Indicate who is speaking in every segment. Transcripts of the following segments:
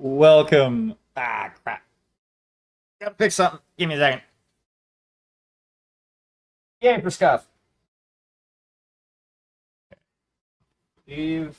Speaker 1: Welcome. Ah, crap. Gotta pick something. Give me a second. Yay for scuff. Leave.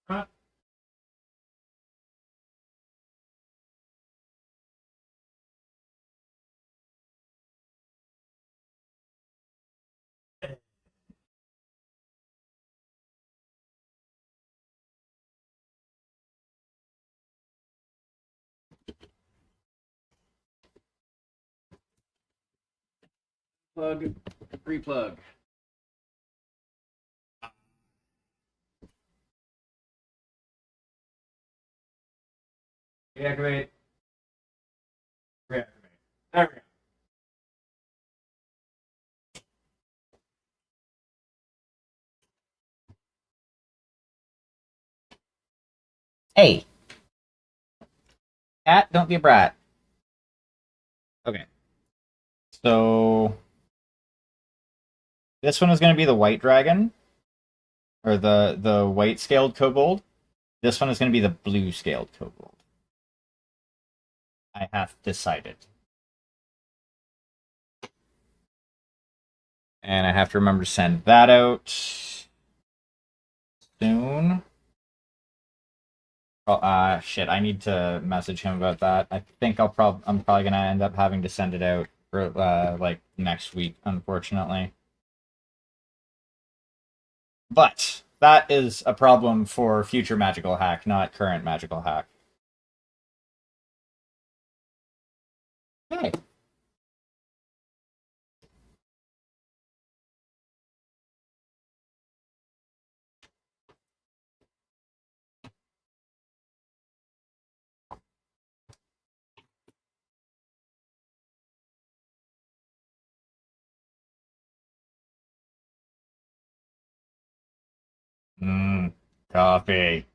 Speaker 1: Huh? Plug. Replug. Reactivate. Reactivate. There we go. Hey, cat, don't be a brat. Okay. So this one is going to be the white dragon, or the white scaled kobold. This one is going to be the blue scaled kobold. I have decided. And I have to remember to send that out soon. Oh, shit, I need to message him about that. I think I'm probably gonna end up having to send it out for like next week, unfortunately. But that is a problem for future magical hack, not current magical hack. Hey. Coffee.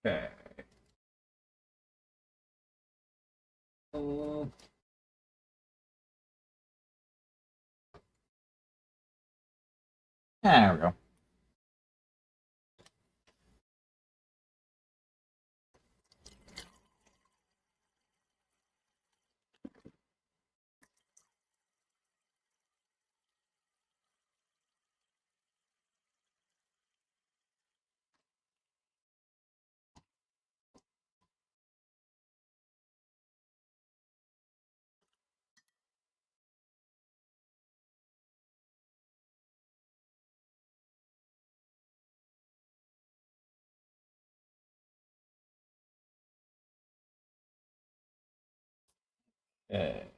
Speaker 1: Okay. Uh, There we go. Okay.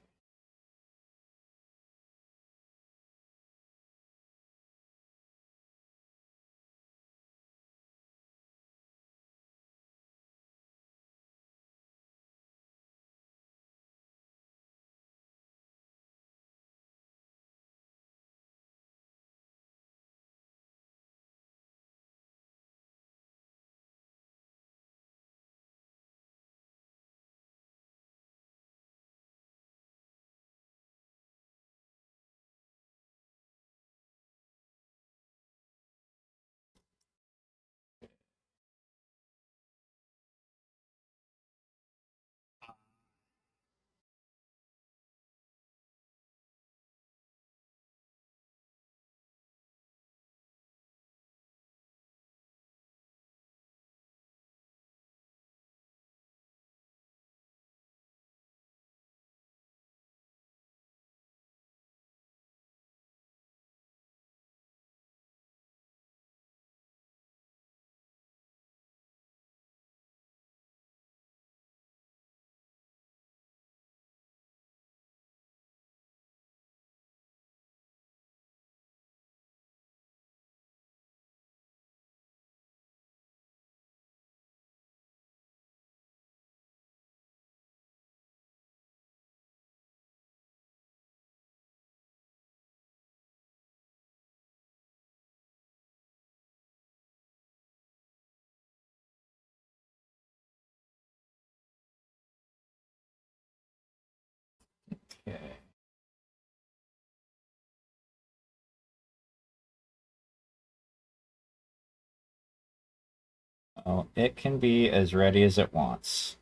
Speaker 1: Well, it can be as ready as it wants.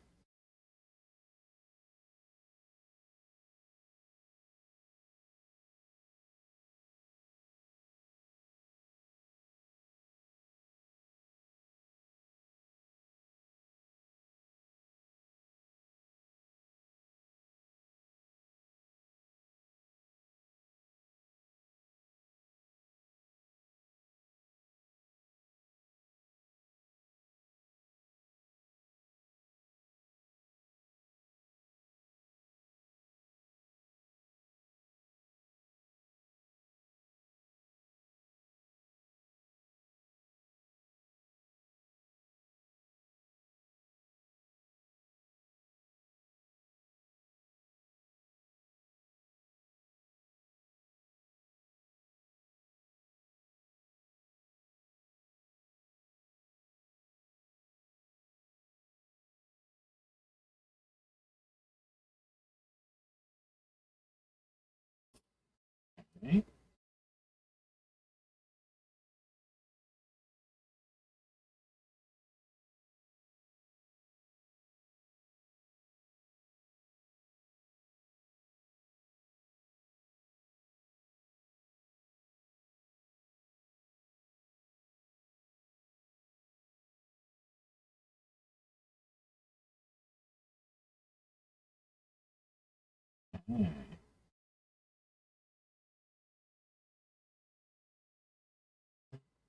Speaker 1: Okay.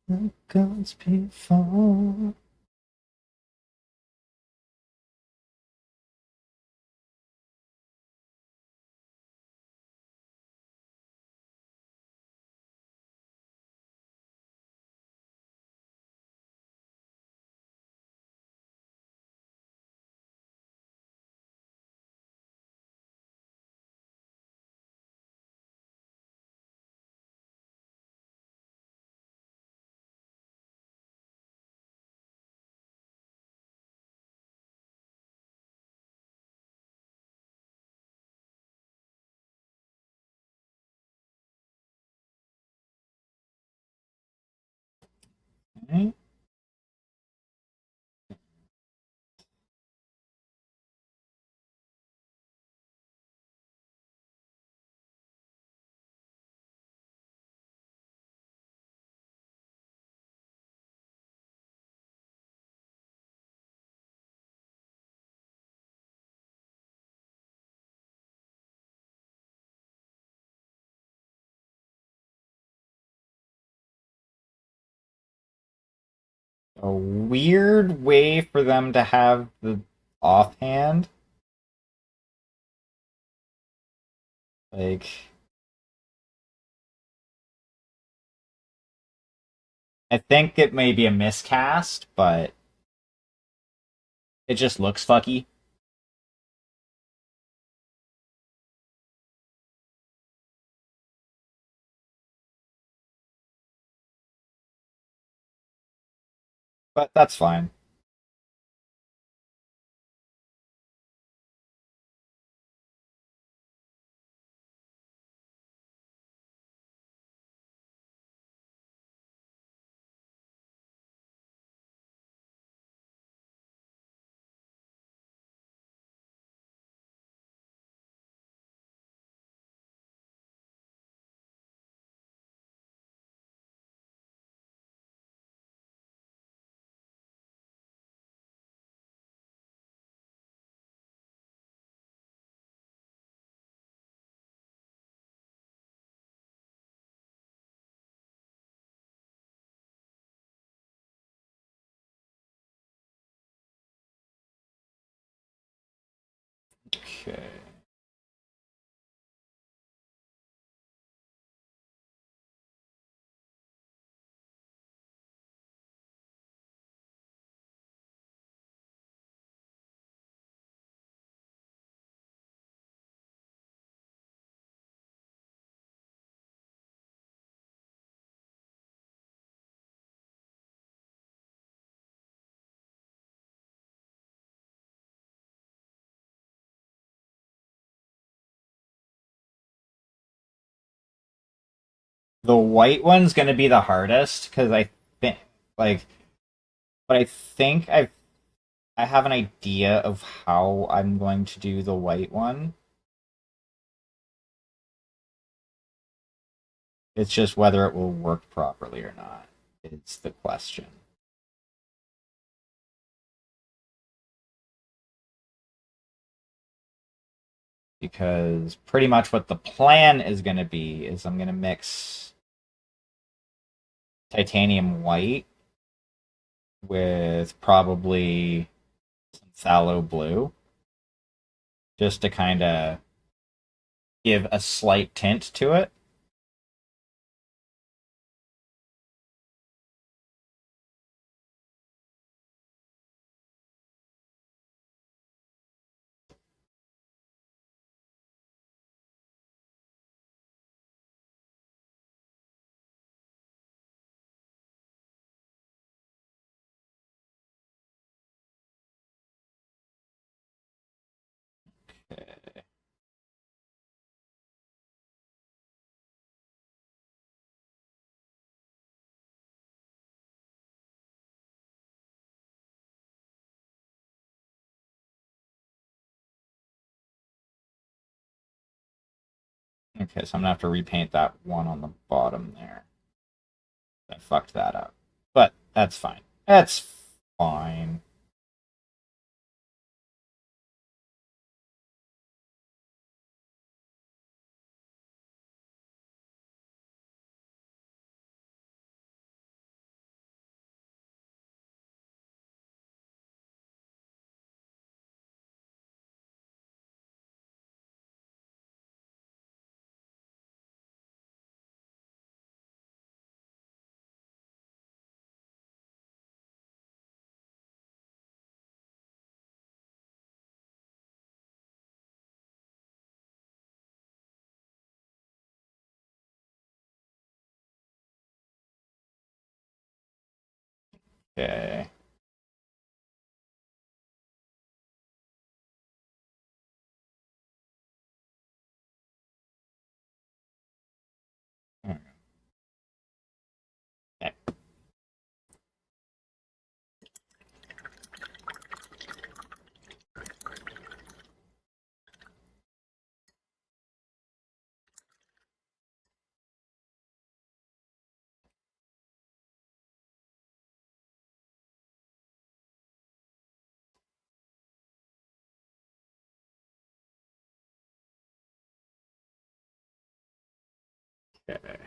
Speaker 1: The gods before. Okay. A weird way for them to have the offhand. Like, I think it may be a miscast, but it just looks fucky. But that's fine. Okay. The white one's gonna be the hardest because I think, like, but I think I have an idea of how I'm going to do the white one. It's just whether it will work properly or not. It's the question. Because pretty much what the plan is going to be is I'm going to mix titanium white with probably some phthalo blue just to kind of give a slight tint to it. Okay, so I'm gonna have to repaint that one on the bottom there. I fucked that up. But that's fine. That's fine. Okay. Okay. Okay.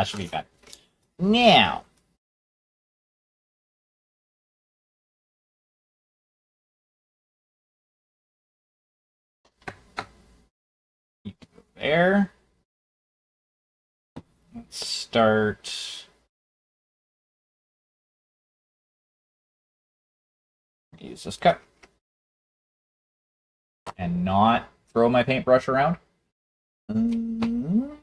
Speaker 1: That should be better. Now, there. Let's start. Use this cup. and not throw my paintbrush around. Mm.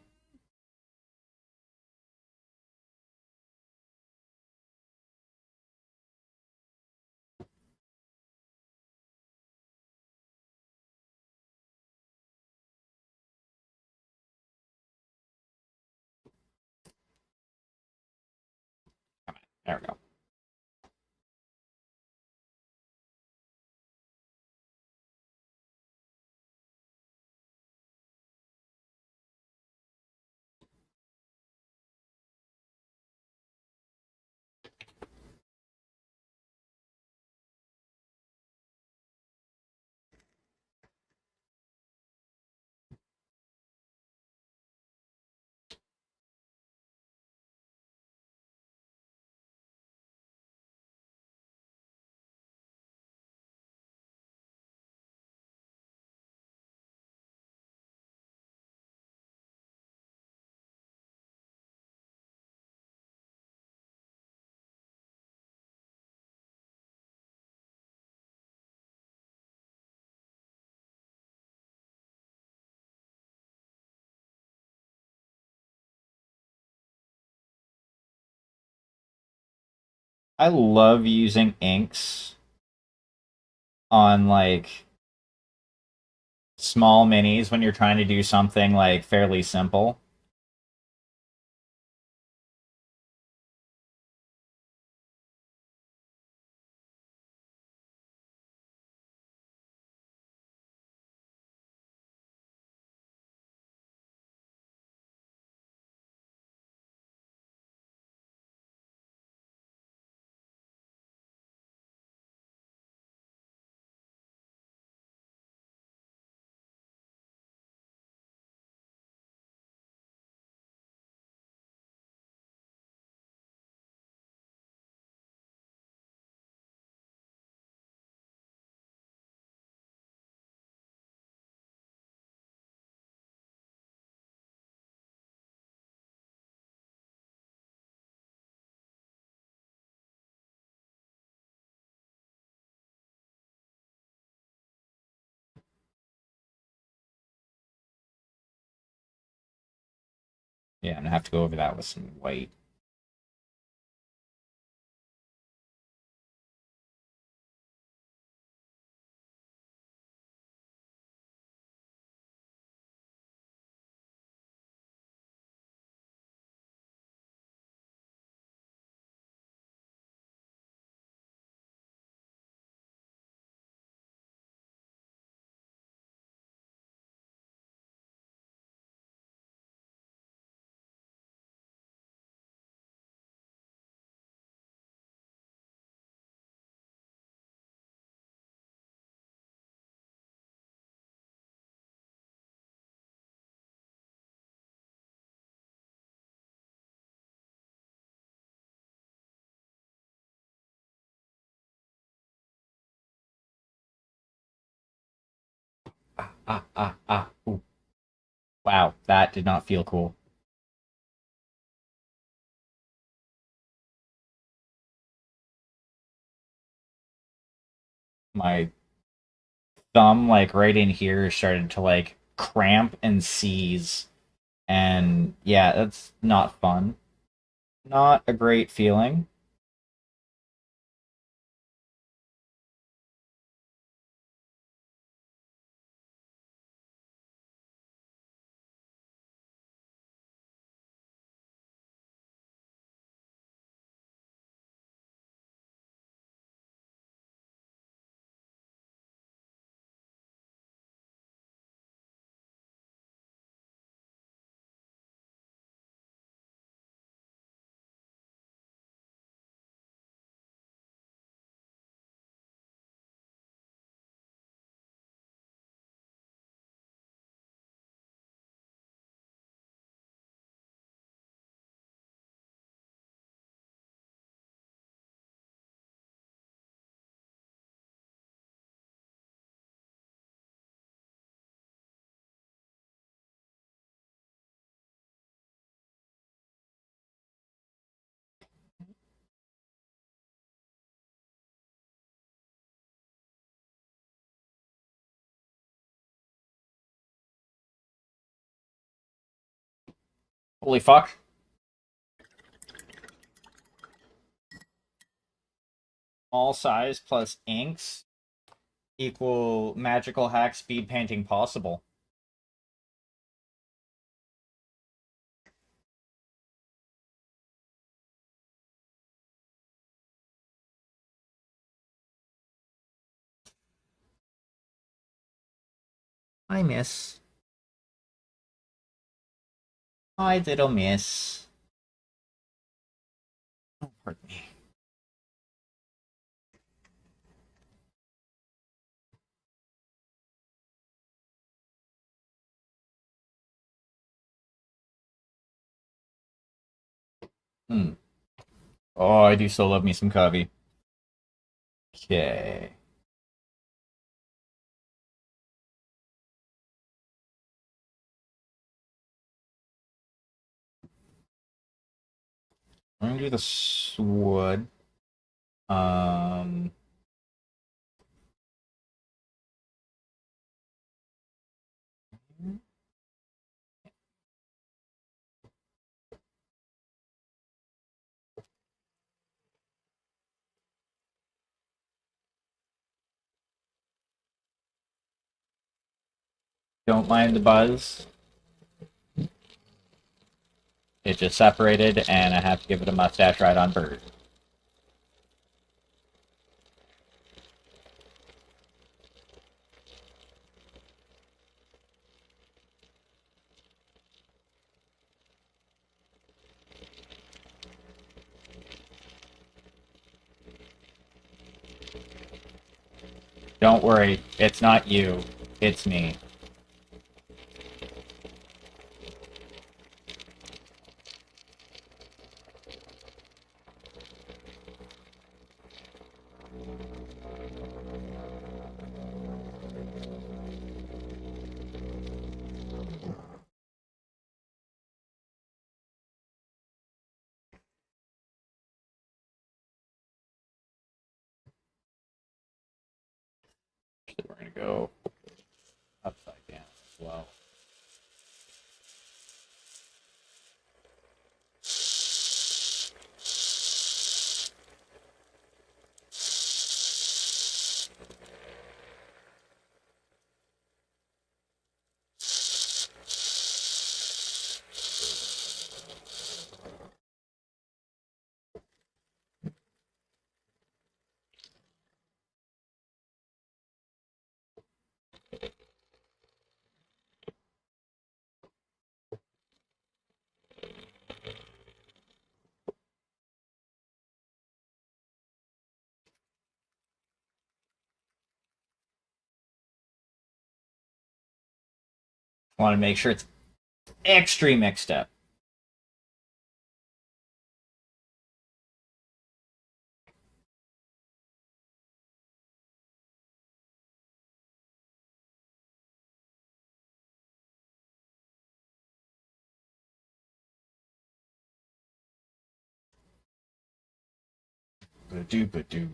Speaker 1: There we go. I love using inks on like small minis when you're trying to do something like fairly simple. Yeah, I'm gonna have to go over that with some white. Ooh. Wow, that did not feel cool. My thumb, like right in here, started to like cramp and seize. And yeah, that's not fun. Not a great feeling. Holy fuck. All size plus inks equal magical hack speed painting possible. I miss. I diddle miss. Oh, pardon me. Hmm. Oh, I do so love me some Covey. Okay. I'm gonna do the wood. Um, don't mind the buzz. It just separated, and I have to give it a mustache ride on bird. Don't worry, it's not you. It's me. So we're gonna go upside down as well. Want to make sure it's extreme mixed step. Ba-doo, ba-doo.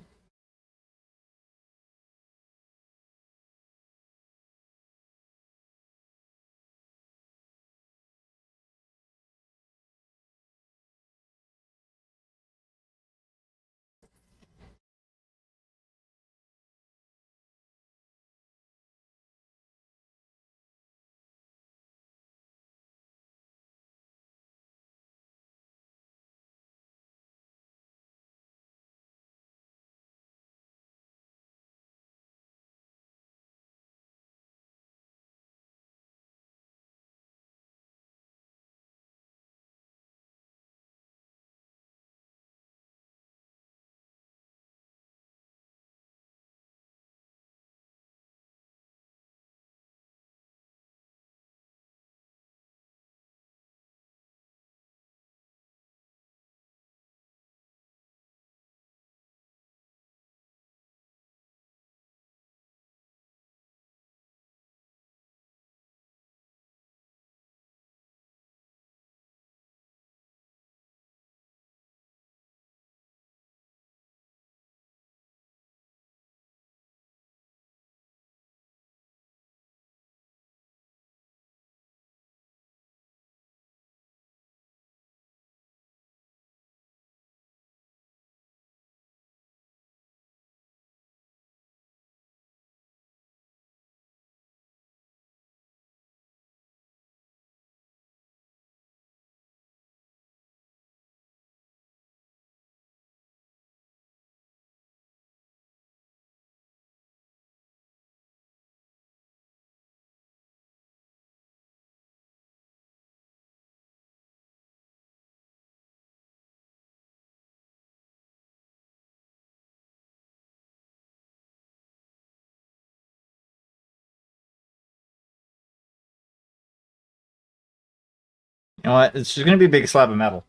Speaker 1: You know what? It's just gonna be a big slab of metal.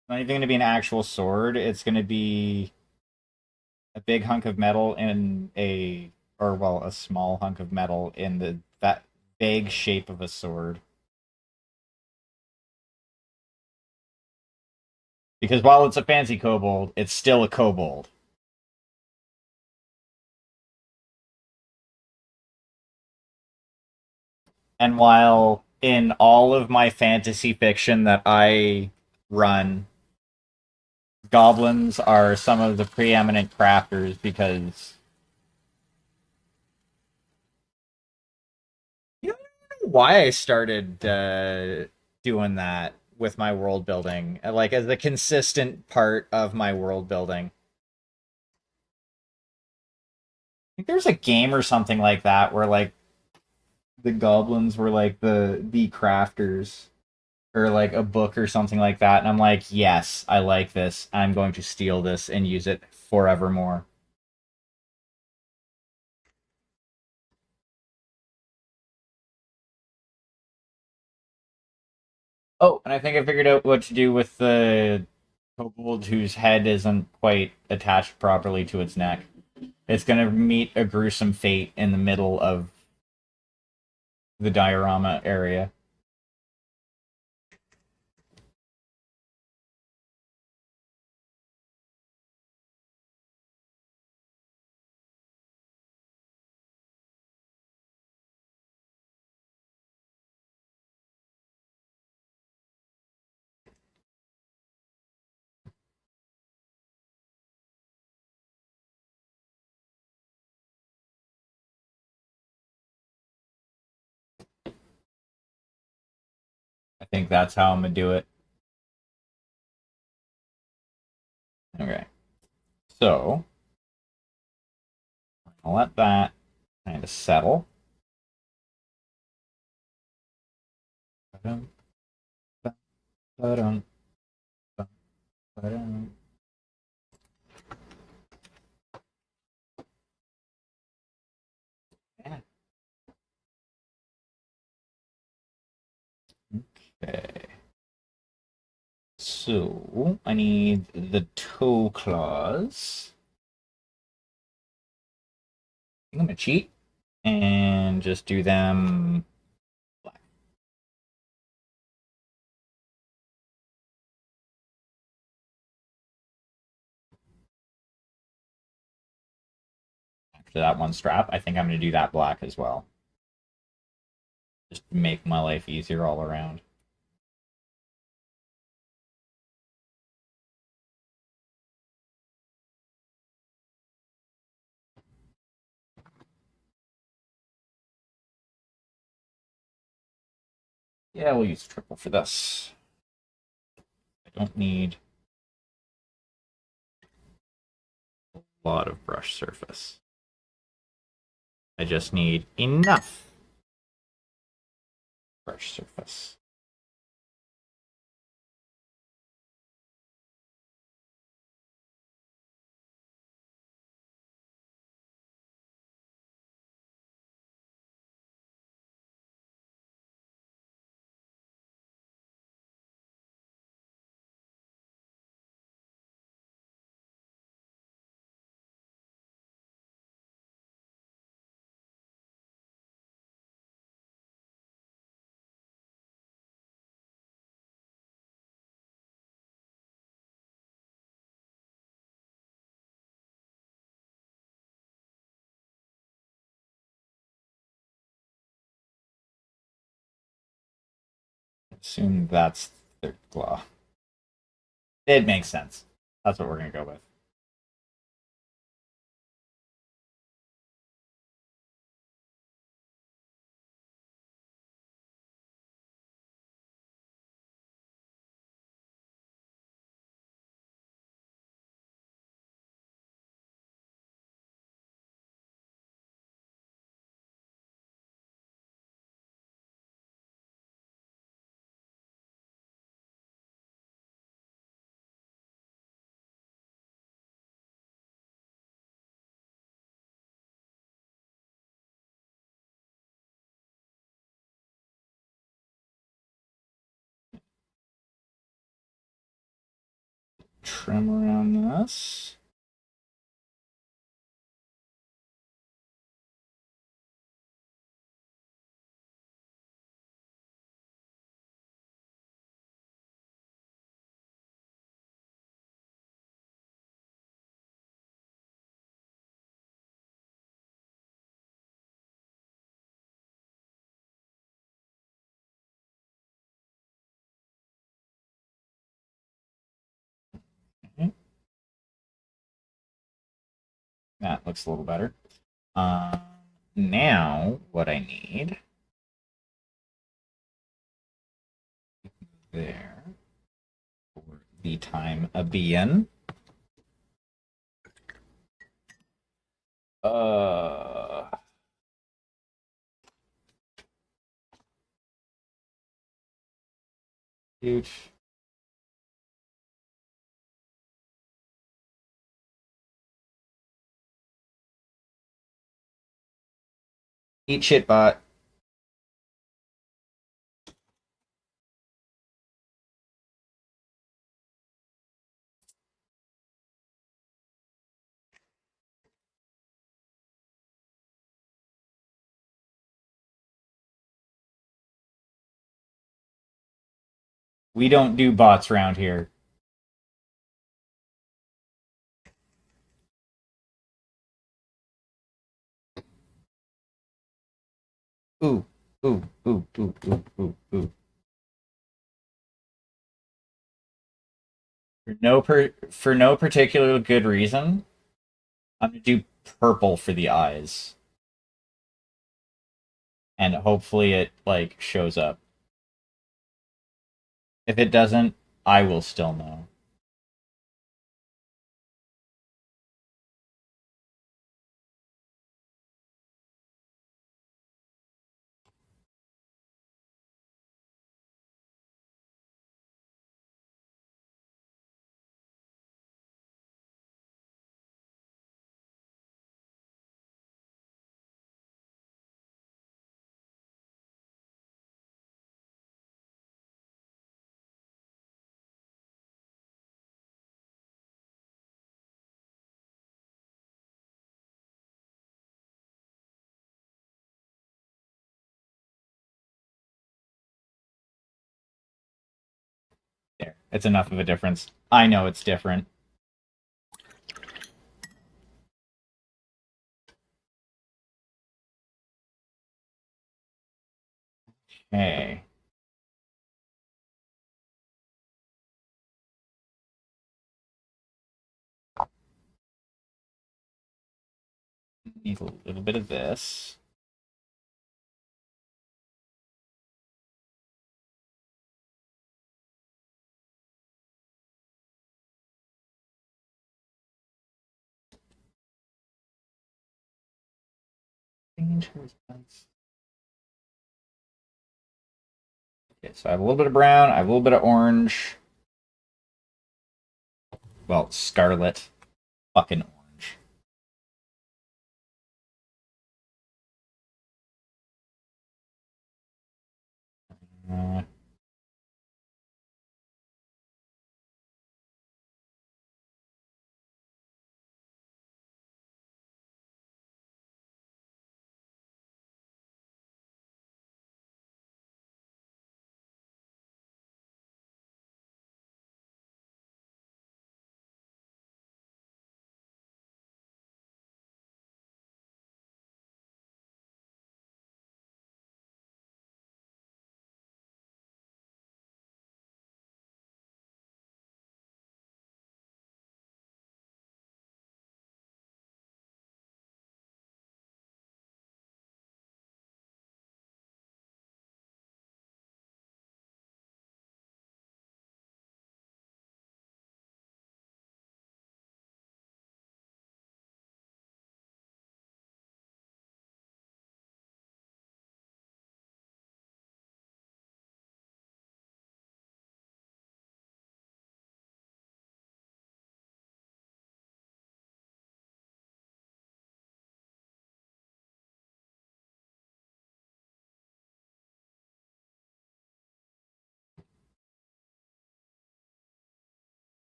Speaker 1: It's not even gonna be an actual sword. It's gonna be a big hunk of metal in a, or well, a small hunk of metal in the that vague shape of a sword. Because while it's a fancy kobold, it's still a kobold. And while in all of my fantasy fiction that I run, goblins are some of the preeminent crafters because you don't know why I started doing that with my world building, like as a consistent part of my world building. I think there's a game or something like that where like the goblins were like the crafters or like a book or something like that, and I'm like, yes, I like this. I'm going to steal this and use it forevermore. Oh, and I think I figured out what to do with the kobold whose head isn't quite attached properly to its neck. It's gonna meet a gruesome fate in the middle of the diorama area. I think that's how I'm gonna do it. Okay, so I'll let that kind of settle. Okay. So I need the toe claws. I'm gonna cheat and just do them black. After that one strap, I think I'm gonna do that black as well. Just make my life easier all around. Yeah, we'll use triple for this. I don't need a lot of brush surface. I just need enough brush surface. Assume that's the claw. It makes sense. That's what we're gonna go with. trim around this. Okay. That looks a little better. Now, what I need there for the time being. Uh, Dude. Eat shit, bot. We don't do bots around here. Ooh, ooh, ooh, ooh, ooh, ooh, ooh. For no particular good reason, I'm gonna do purple for the eyes, and hopefully it like shows up. If it doesn't, I will still know. There, it's enough of a difference. I know it's different. Okay. Need a little bit of this. Okay, so I have a little bit of brown, I have a little bit of orange. Well, scarlet. Fucking orange. Uh,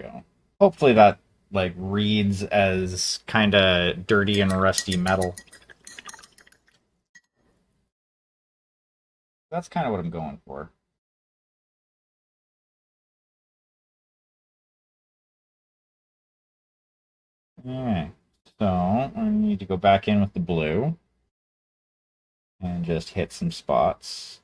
Speaker 1: go. Hopefully that like reads as kind of dirty and rusty metal. That's kind of what I'm going for. Alright, so I need to go back in with the blue and just hit some spots.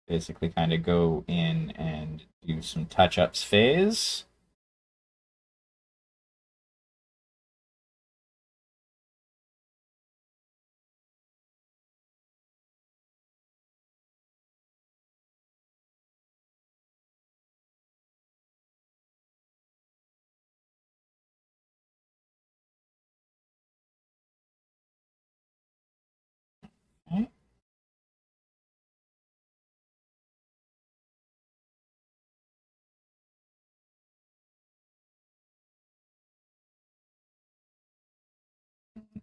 Speaker 1: Basically kind of go in and do some touch-ups phase. Okay.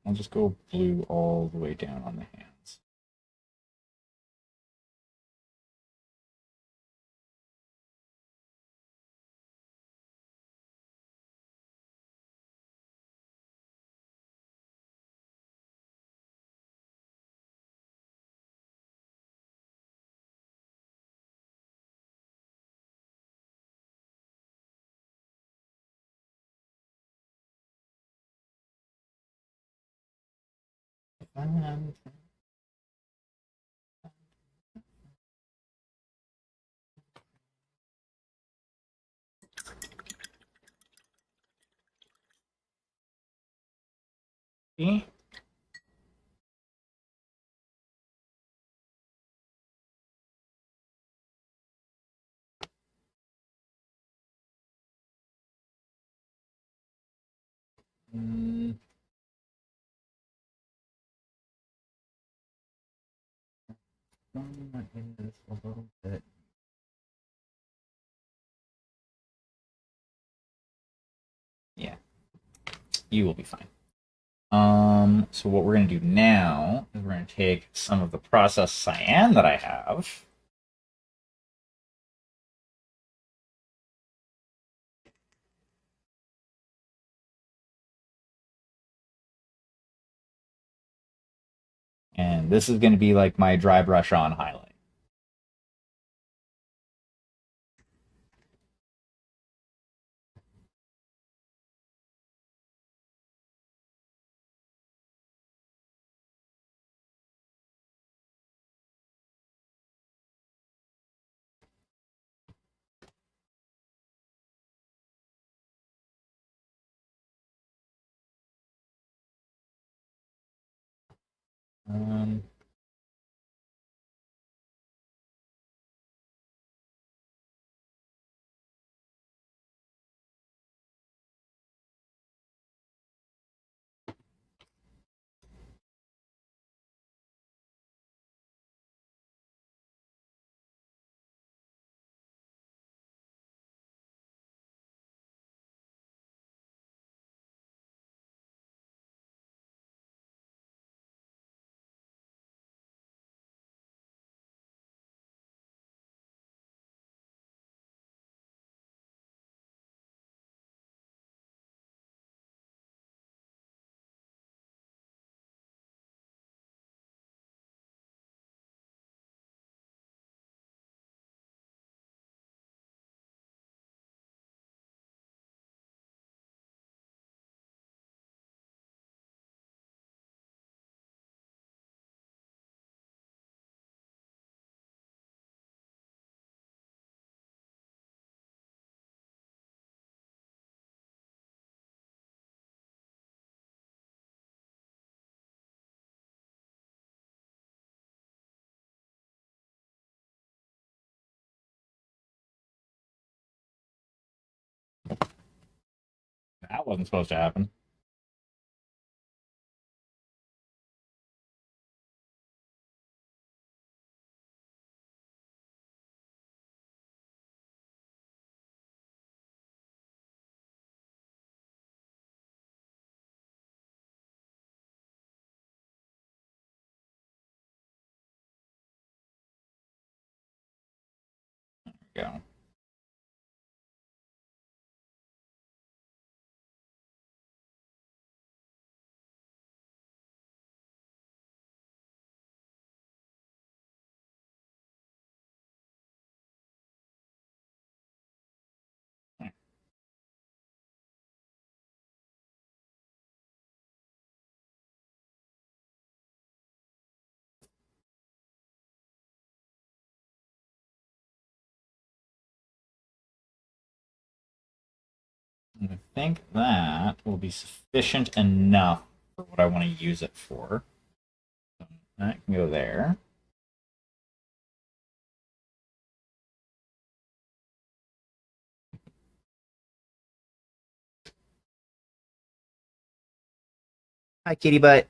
Speaker 1: I'll just go blue all the way down on the hands. And see? Mm, is a little bit. Yeah, you will be fine. So what we're gonna do now is we're gonna take some of the processed cyan that I have. And this is gonna be like my dry brush on highlight. Um, that wasn't supposed to happen. we go. I think that will be sufficient enough for what I want to use it for. So that can go there. Hi, kitty butt.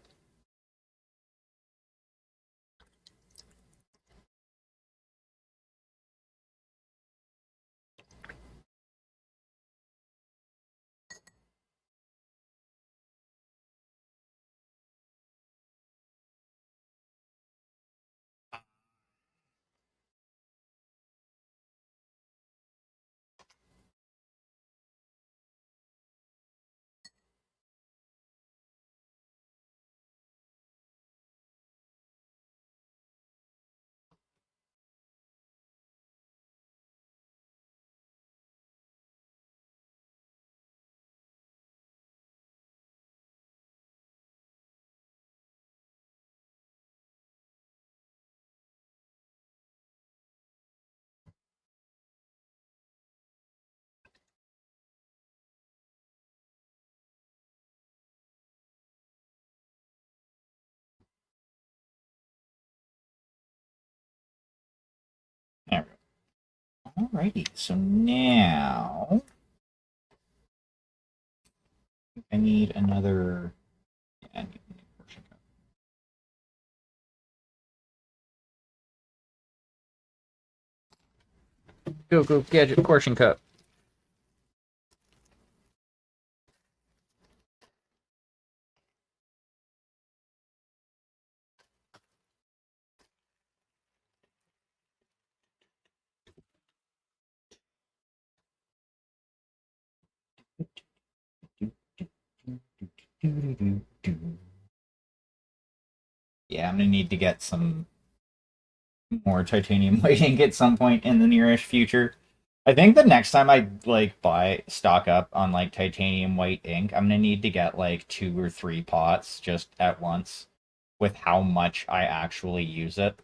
Speaker 1: There we go. Alrighty, so now I need another. Yeah, I need a portion cup. Go, go, gadget portion cup. Yeah, I'm gonna need to get some more titanium white ink at some point in the nearish future. I think the next time I like buy stock up on like titanium white ink, I'm gonna need to get like 2 or 3 pots just at once with how much I actually use it.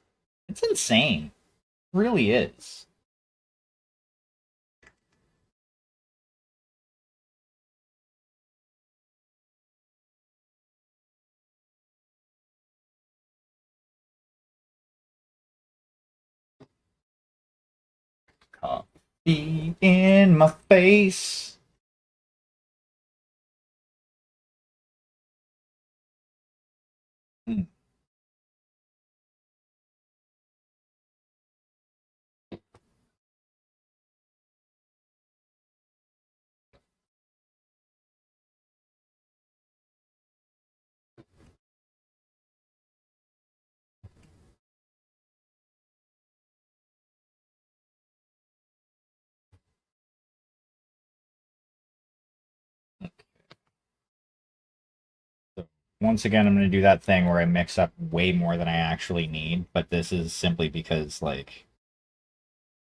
Speaker 1: It's insane. It really is. Coffee in my face. Hmm. So once again, I'm going to do that thing where I mix up way more than I actually need, but this is simply because, like,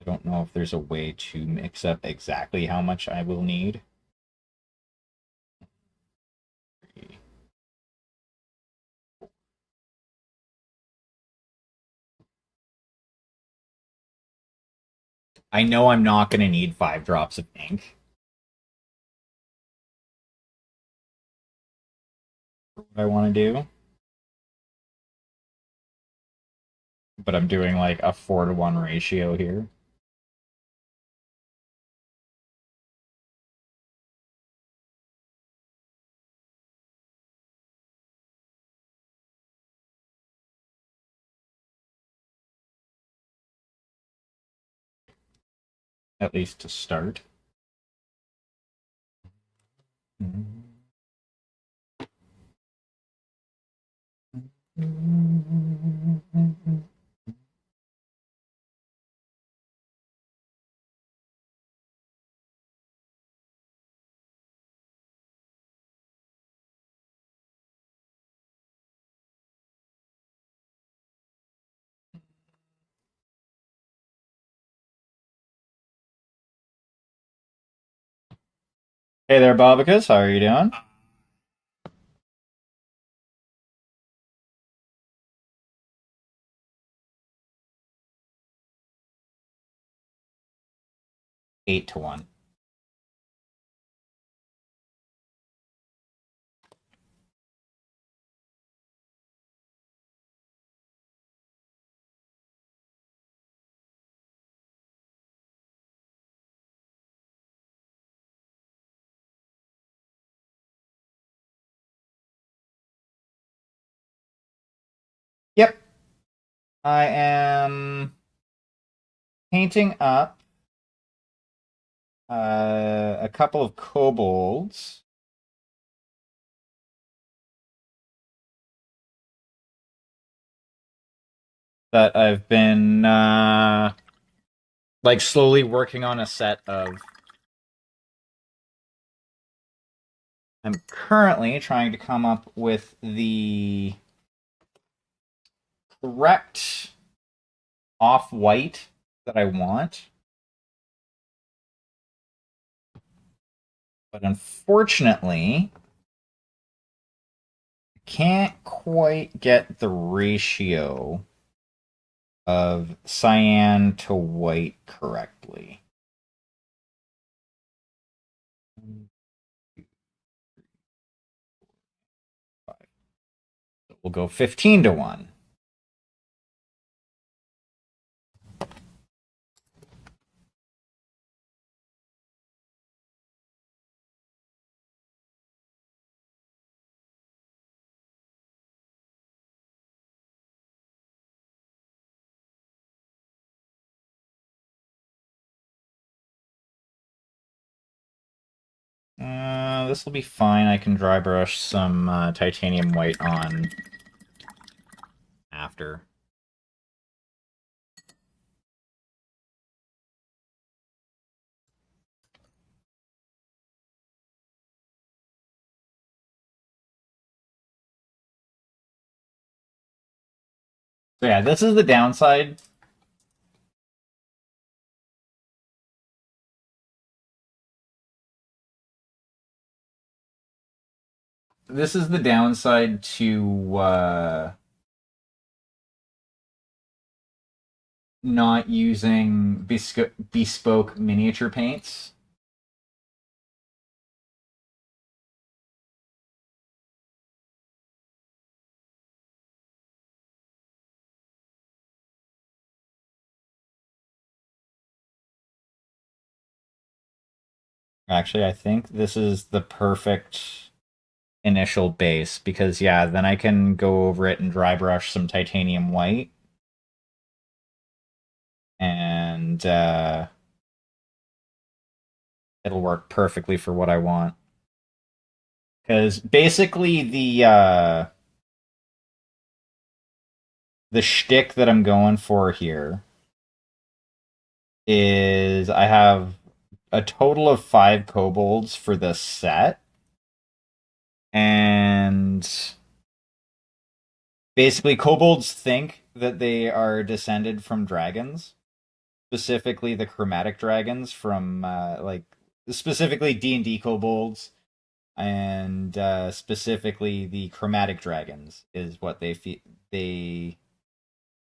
Speaker 1: I don't know if there's a way to mix up exactly how much I will need. I know I'm not going to need 5 drops of ink for what I want to do, but I'm doing like a 4-to-1 ratio here. At least to start. Hey there, Bobicus. How are you doing? 8 to 1. Yep. I am painting up a couple of kobolds that I've been like slowly working on a set of. I'm currently trying to come up with the correct off-white that I want. But unfortunately, I can't quite get the ratio of cyan to white correctly. We'll go 15 to 1. This will be fine. I can dry brush some titanium white on after. So yeah, this is the downside. This is the downside to not using bespoke miniature paints. Actually, I think this is the perfect initial base because yeah, then I can go over it and dry brush some titanium white and it'll work perfectly for what I want. Because basically the shtick that I'm going for here is I have a total of 5 kobolds for this set, and basically kobolds think that they are descended from dragons, specifically the chromatic dragons from like specifically D&D kobolds and specifically the chromatic dragons is what they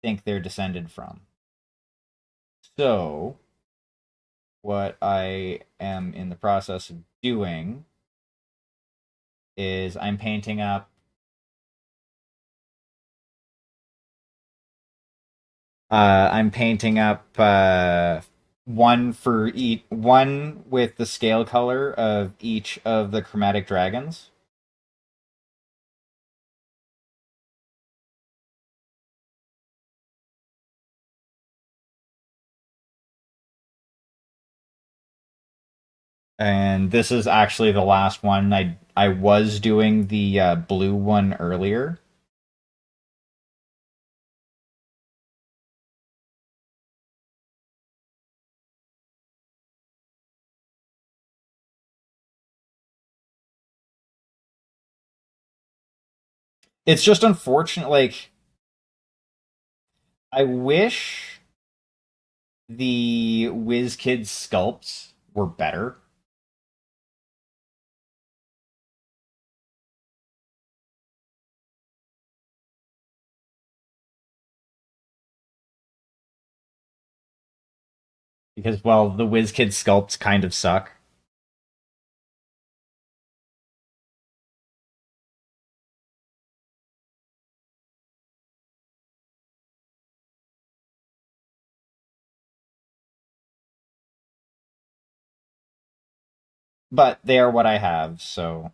Speaker 1: think they're descended from. So, what I am in the process of doing is I'm painting up one with the scale color of each of the chromatic dragons. And this is actually the last one. I was doing the blue one earlier. It's just unfortunate. Like I wish the WizKids sculpts were better. because well, the WizKid sculpts kind of suck. But they are what I have, so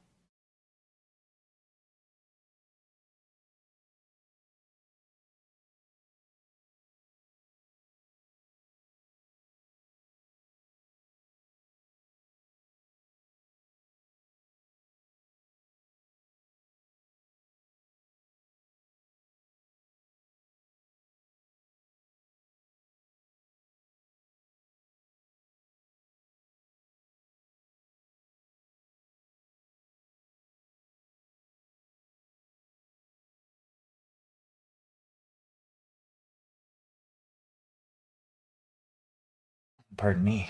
Speaker 1: pardon me.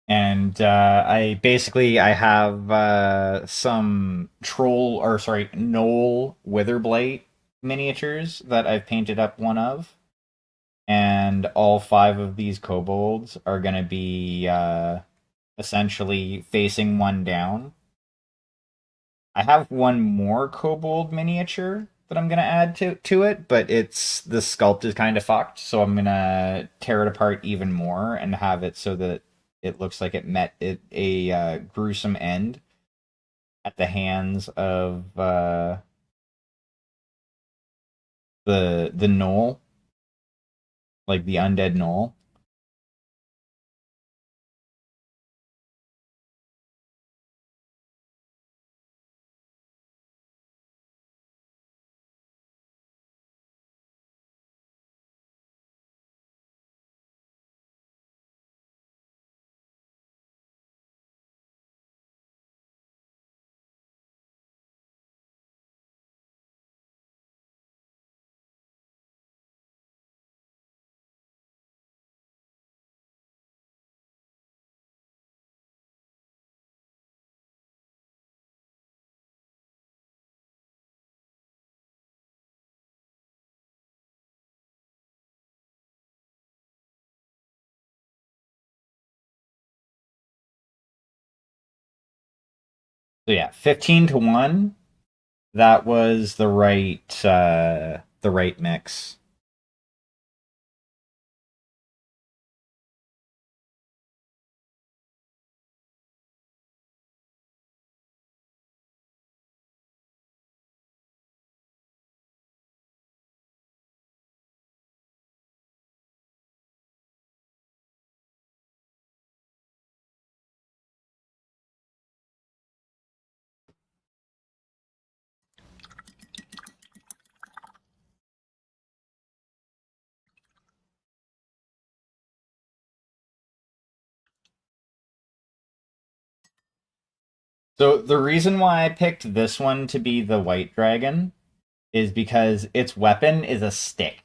Speaker 1: And I have some troll or sorry Knoll Witherblight miniatures that I've painted up one of, and all five of these kobolds are gonna be essentially facing one down. I have one more kobold miniature that I'm gonna add to it, but it's the sculpt is kind of fucked, so I'm gonna tear it apart even more and have it so that it looks like it met a gruesome end at the hands of the gnoll, like the undead gnoll. So yeah, 15 to 1. That was the right mix. So the reason why I picked this one to be the white dragon is because its weapon is a stick.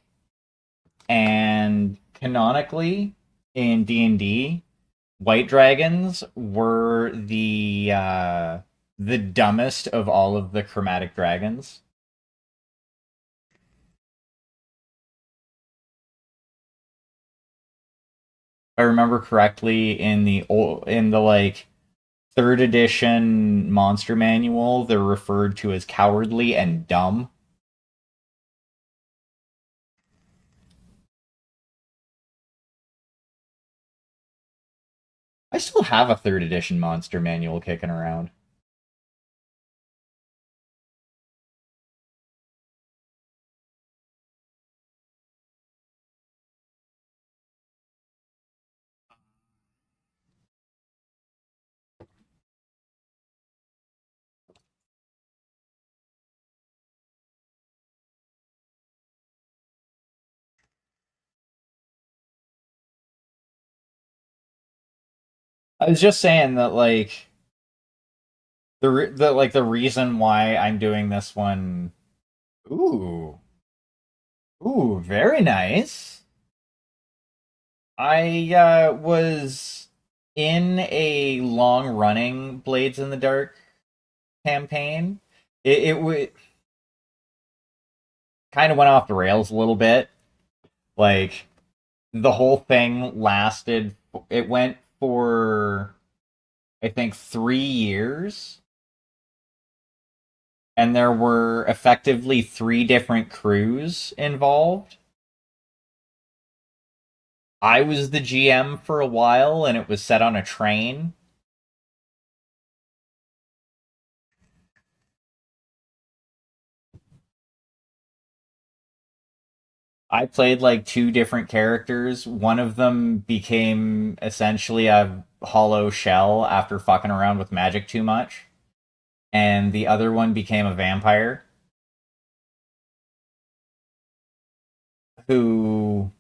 Speaker 1: And canonically in D&D, white dragons were the dumbest of all of the chromatic dragons. If I remember correctly, in the like third edition monster manual, they're referred to as cowardly and dumb. I still have a third edition monster manual kicking around. I was just saying that the reason why I'm doing this one. Ooh. Ooh, very nice. I was in a long running Blades in the Dark campaign. It kind of went off the rails a little bit. Like the whole thing lasted. It went for I think 3 years, and there were effectively three different crews involved. I was the GM for a while, and it was set on a train. I played like two different characters. One of them became essentially a hollow shell after fucking around with magic too much, and the other one became a vampire who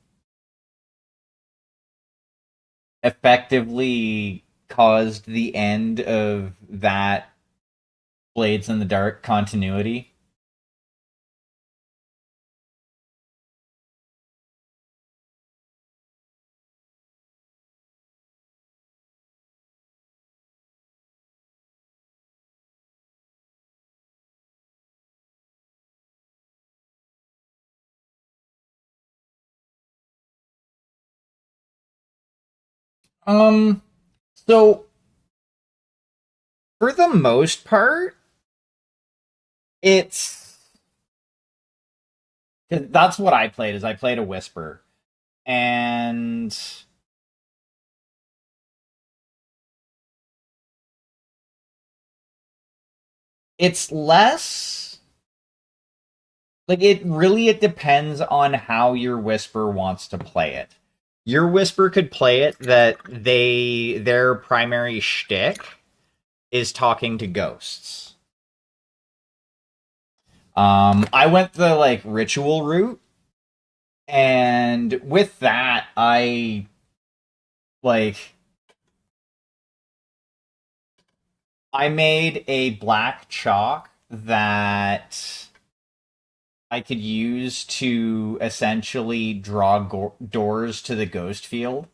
Speaker 1: effectively caused the end of that Blades in the Dark continuity. Um, so for the most part, it's that's what I played. Is I played a Whisper, and it's less like it depends on how your Whisper wants to play it. Your Whisper could play it that their primary shtick is talking to ghosts. I went the like ritual route, and with that, like I made a black chalk that I could use to essentially draw doors to the ghost field.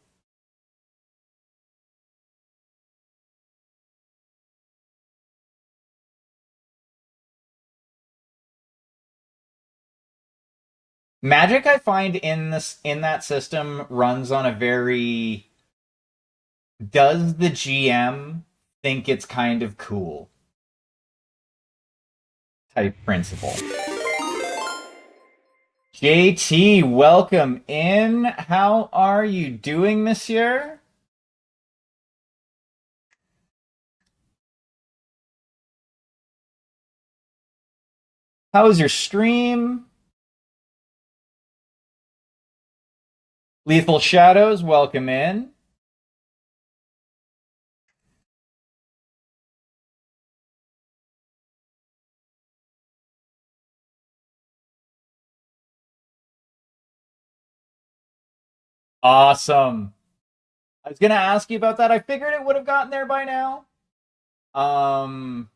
Speaker 1: Magic, I find in that system runs on a very does the GM think it's kind of cool type principle. JT, welcome in. How are you doing, monsieur? How was your stream? Lethal Shadows, welcome in. Awesome. I was gonna ask you about that. I figured it would have gotten there by now. Um,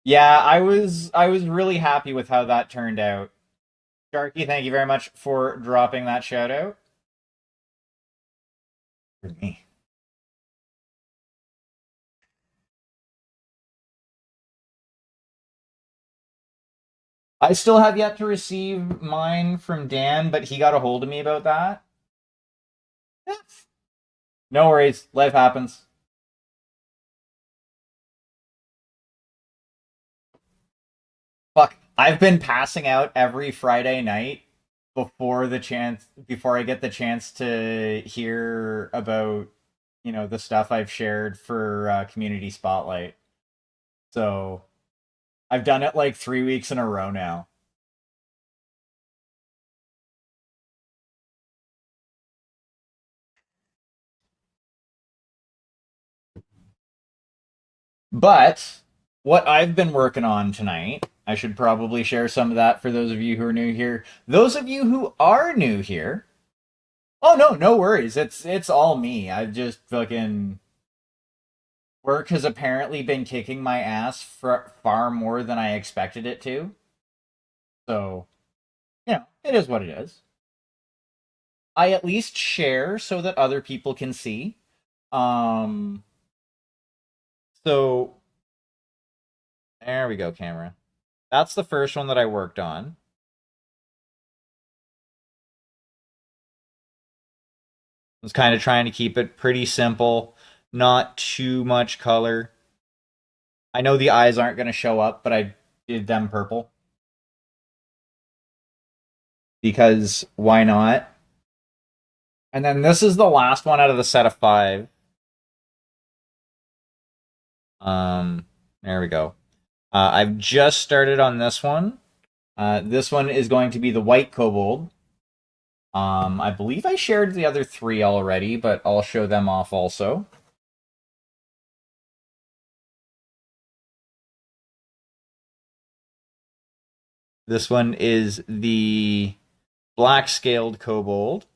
Speaker 1: yeah, I was really happy with how that turned out. Sharky, thank you very much for dropping that shout out for me. I still have yet to receive mine from Dan, but he got a hold of me about that. No worries, life happens. Fuck, I've been passing out every Friday night before I get the chance to hear about the stuff I've shared for Community Spotlight. So I've done it like 3 weeks in a row now. But what I've been working on tonight, I should probably share some of that for those of you who are new here. Those of you who are new here, oh no, no worries. It's all me. I've just fucking work has apparently been kicking my ass for far more than I expected it to. So, it is what it is. I at least share so that other people can see. Um, so there we go, camera. That's the first one that I worked on. I was kind of trying to keep it pretty simple, not too much color. I know the eyes aren't going to show up, but I did them purple. Because why not? And then this is the last one out of the set of 5. There we go. I've just started on this one. This one is going to be the white kobold. I believe I shared the other 3 already, but I'll show them off also. This one is the black scaled kobold.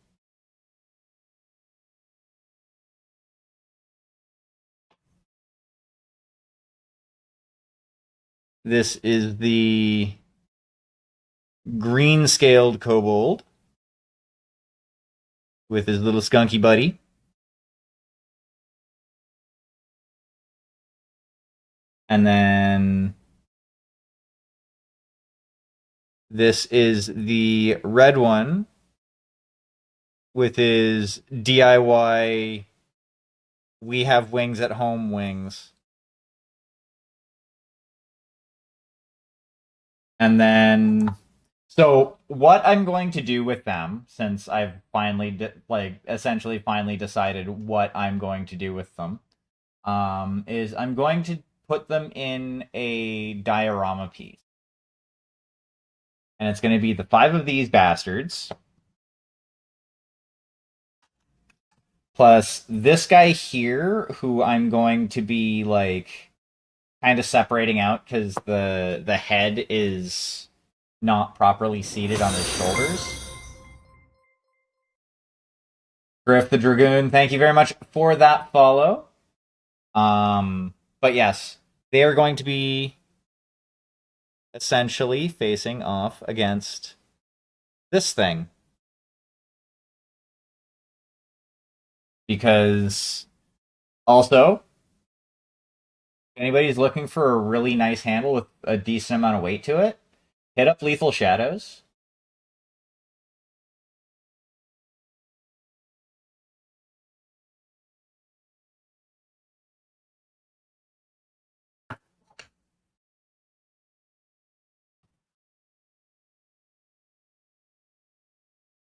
Speaker 1: This is the green scaled kobold with his little skunky buddy. And then this is the red one with his DIY We Have Wings at Home wings. And then, so what I'm going to do with them, since I've finally, essentially finally decided what I'm going to do with them, is I'm going to put them in a diorama piece. And it's going to be the 5 of these bastards, plus this guy here, who I'm going to be, kind of separating out because the head is not properly seated on his shoulders. Griff the Dragoon, thank you very much for that follow. But yes, they are going to be essentially facing off against this thing. Because also, if anybody's looking for a really nice handle with a decent amount of weight to it, hit up Lethal Shadows.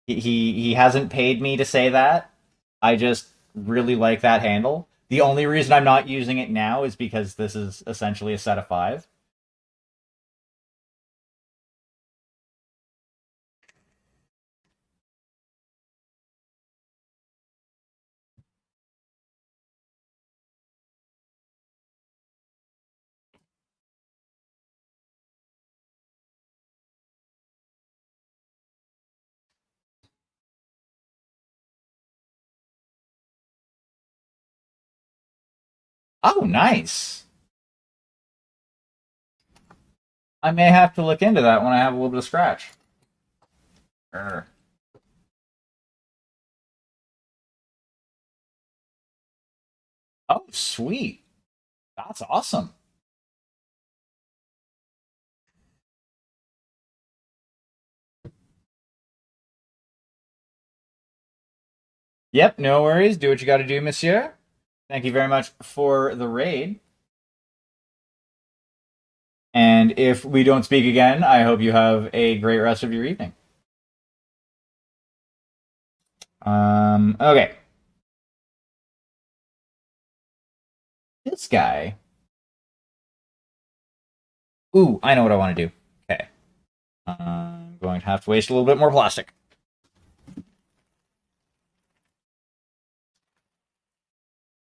Speaker 1: He hasn't paid me to say that. I just really like that handle. The only reason I'm not using it now is because this is essentially a set of 5. Oh, nice. I may have to look into that when I have a little bit of scratch. Sure. Oh, sweet. That's awesome. Yep, no worries. Do what you got to do, monsieur. Thank you very much for the raid. And if we don't speak again, I hope you have a great rest of your evening. Okay. This guy. Ooh, I know what I want to do. Okay. I'm going to have to waste a little bit more plastic.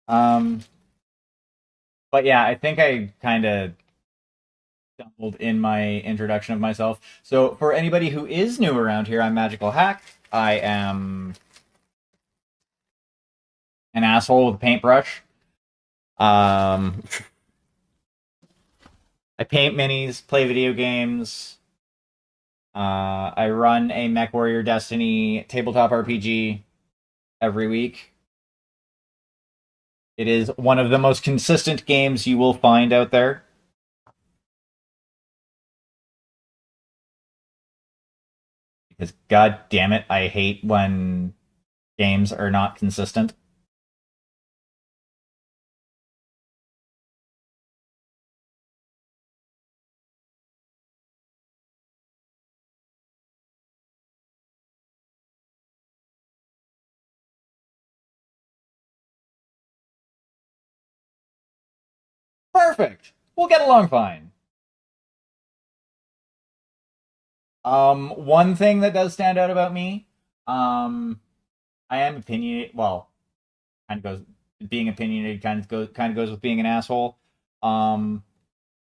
Speaker 1: Um, but yeah, I think I kind of stumbled in my introduction of myself. So for anybody who is new around here, I'm Magical Hack. I am an asshole with a paintbrush. I paint minis, play video games. I run a MechWarrior Destiny tabletop RPG every week. It is one of the most consistent games you will find out there. Because god damn it, I hate when games are not consistent. Perfect. We'll get along fine. One thing that does stand out about me, um, I am opinionated. Well, kind of goes being opinionated. Kind of goes with being an asshole. Um,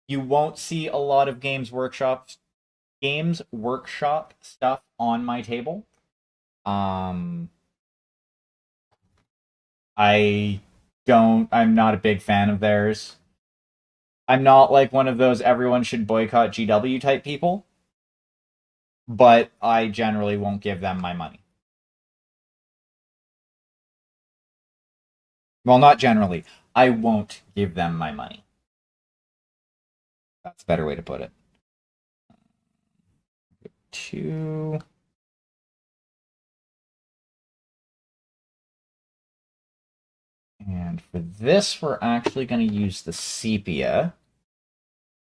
Speaker 1: you won't see a lot of Games Workshop stuff on my table. Um, I don't. I'm not a big fan of theirs. I'm not like one of those everyone should boycott GW type people, but I generally won't give them my money. Well, not generally. I won't give them my money. That's a better way to put it. Two. And for this, we're actually going to use the sepia.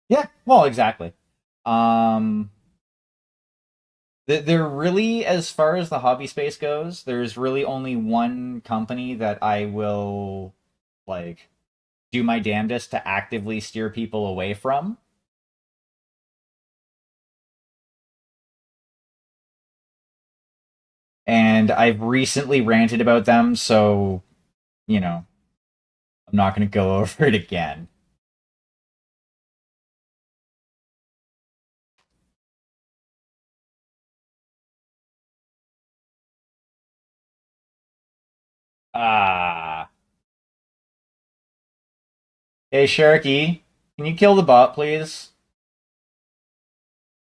Speaker 1: Yeah, well, exactly. Um, They're really, as far as the hobby space goes, there's really only one company that I will like do my damnedest to actively steer people away from. And I've recently ranted about them, so you know, I'm not going to go over it again. Ah. Hey, Sharky, can you kill the bot, please?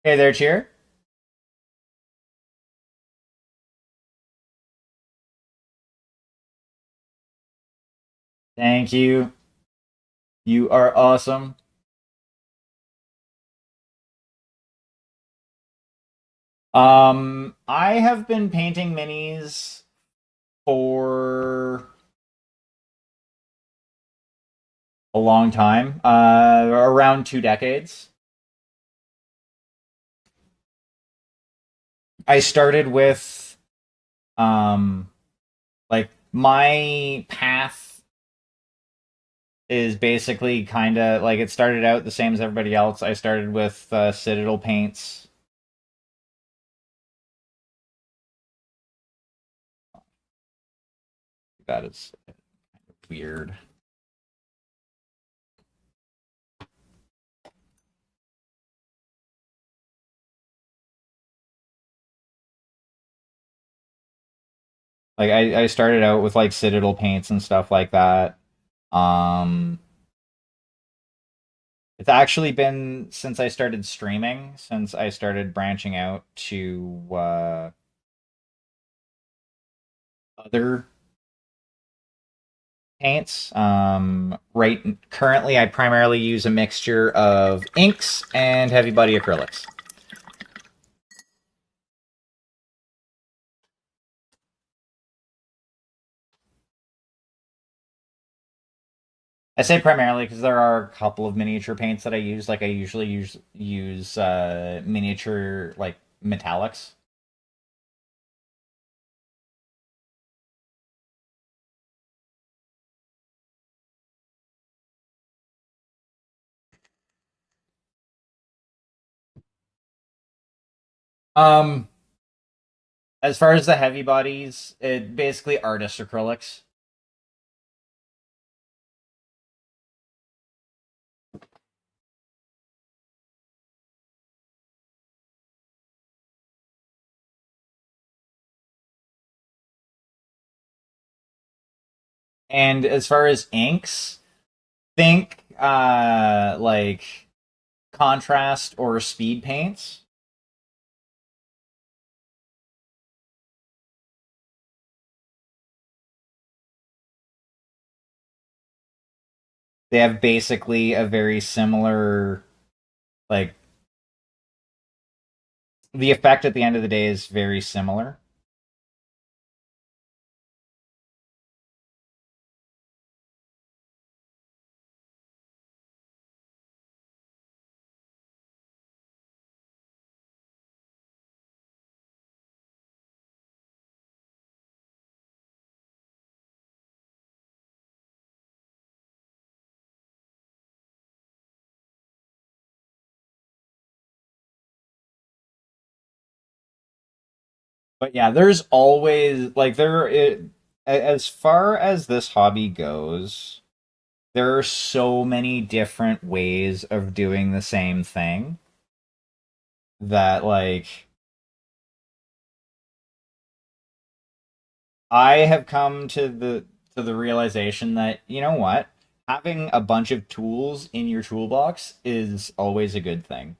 Speaker 1: Hey there, Cheer. Thank you. You are awesome. I have been painting minis for a long time, around 2 decades. I started with, um, like, my path is basically kind of like it started out the same as everybody else. I started with Citadel paints. That is weird. Like I started out with like Citadel paints and stuff like that. Um, it's actually been since I started streaming, since I started branching out to other paints. Right currently, I primarily use a mixture of inks and heavy body acrylics. I say primarily because there are a couple of miniature paints that I use. Like I usually use miniature like metallics. Um, as far as the heavy bodies, it basically artist acrylics. And as far as inks, think like contrast or speed paints. They have basically a very similar, like, the effect at the end of the day is very similar. But yeah, there's always like as far as this hobby goes, there are so many different ways of doing the same thing that like I have come to the realization that you know what? Having a bunch of tools in your toolbox is always a good thing.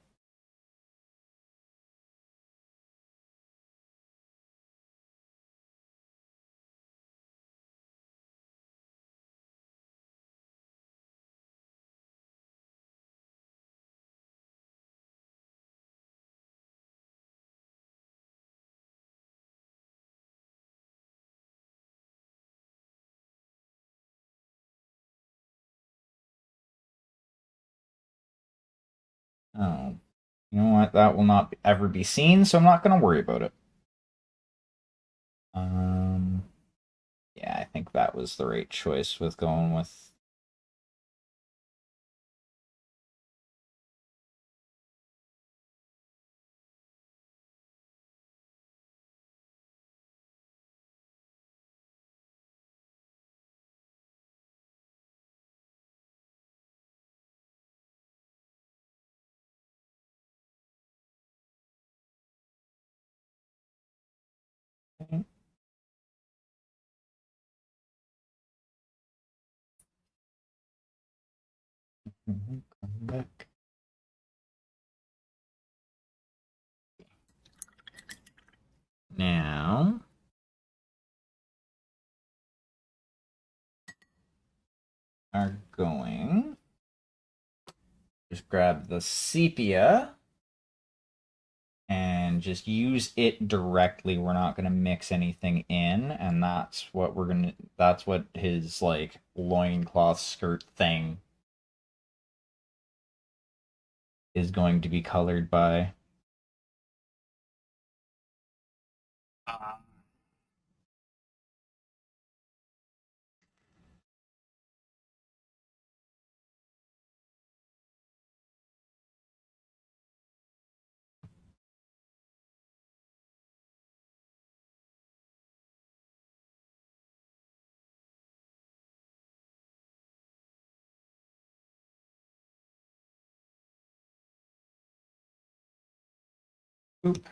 Speaker 1: Oh, you know what? That will not ever be seen, so I'm not going to worry about it. Um, yeah, I think that was the right choice with going with. Come back. Now are going just grab the sepia and just use it directly. We're not going to mix anything in, and that's what his like loincloth skirt thing is going to be colored by. Oop.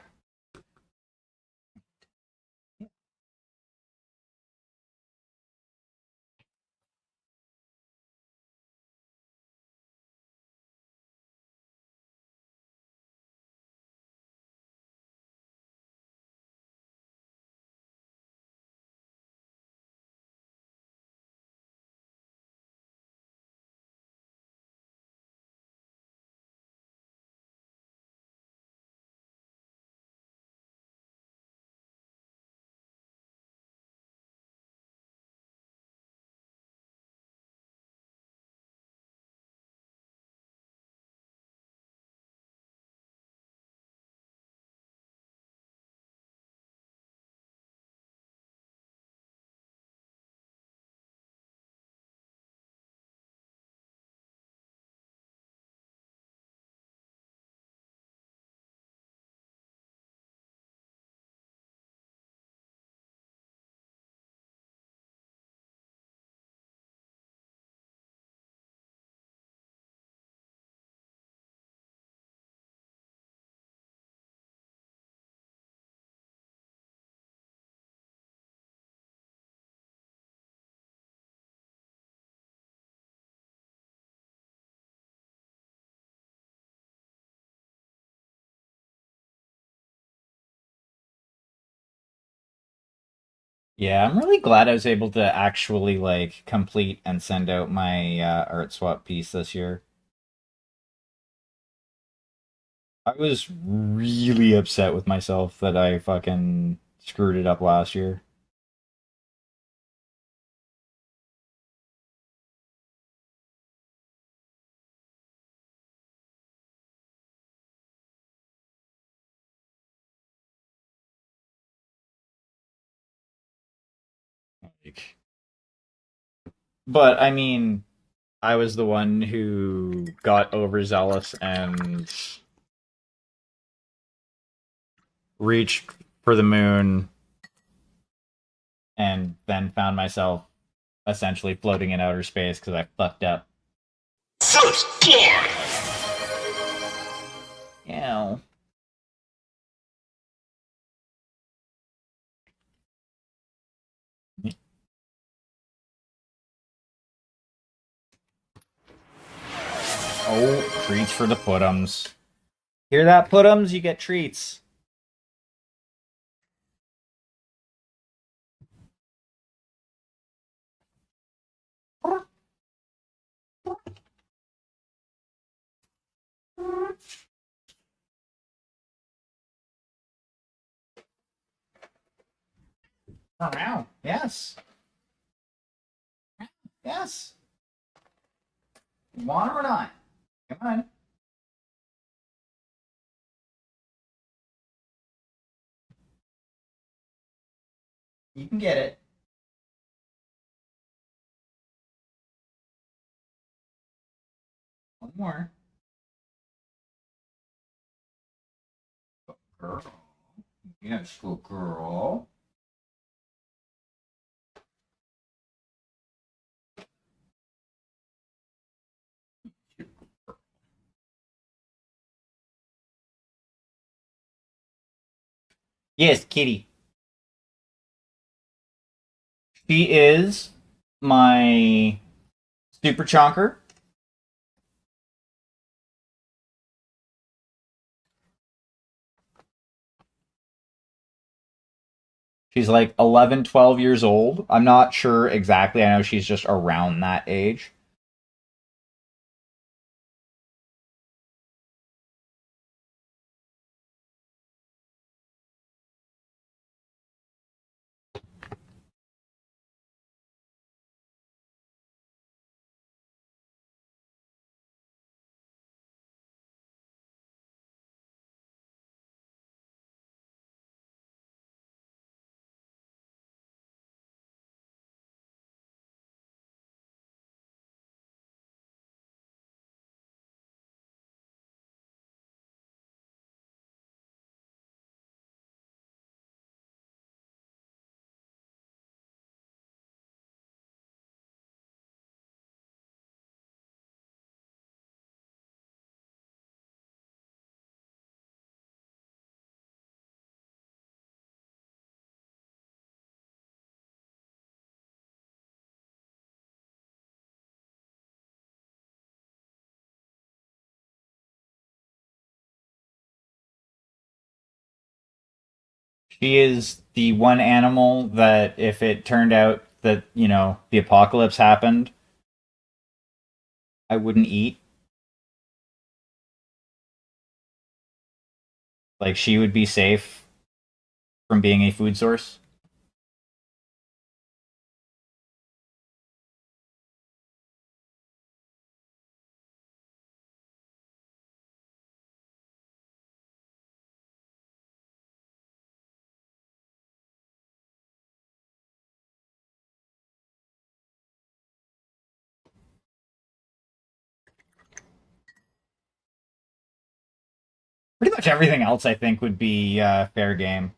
Speaker 1: Yeah, I'm really glad I was able to actually like complete and send out my art swap piece this year. I was really upset with myself that I fucking screwed it up last year. Like, but I mean, I was the one who got overzealous and reached for the moon and then found myself essentially floating in outer space because I fucked up.
Speaker 2: First blood!
Speaker 1: Yeah. Oh, treats for the putums. Hear that, putums? You get treats. Oh, wow. Yes. Yes. You want or not? Come on. You can get it. One more. Girl. Yes, good girl. Yes, kitty. She is my super chonker. She's like 11, 12 years old. I'm not sure exactly. I know she's just around that age. She is the one animal that if it turned out that, the apocalypse happened, I wouldn't eat. Like she would be safe from being a food source. Pretty much everything else I think would be fair game.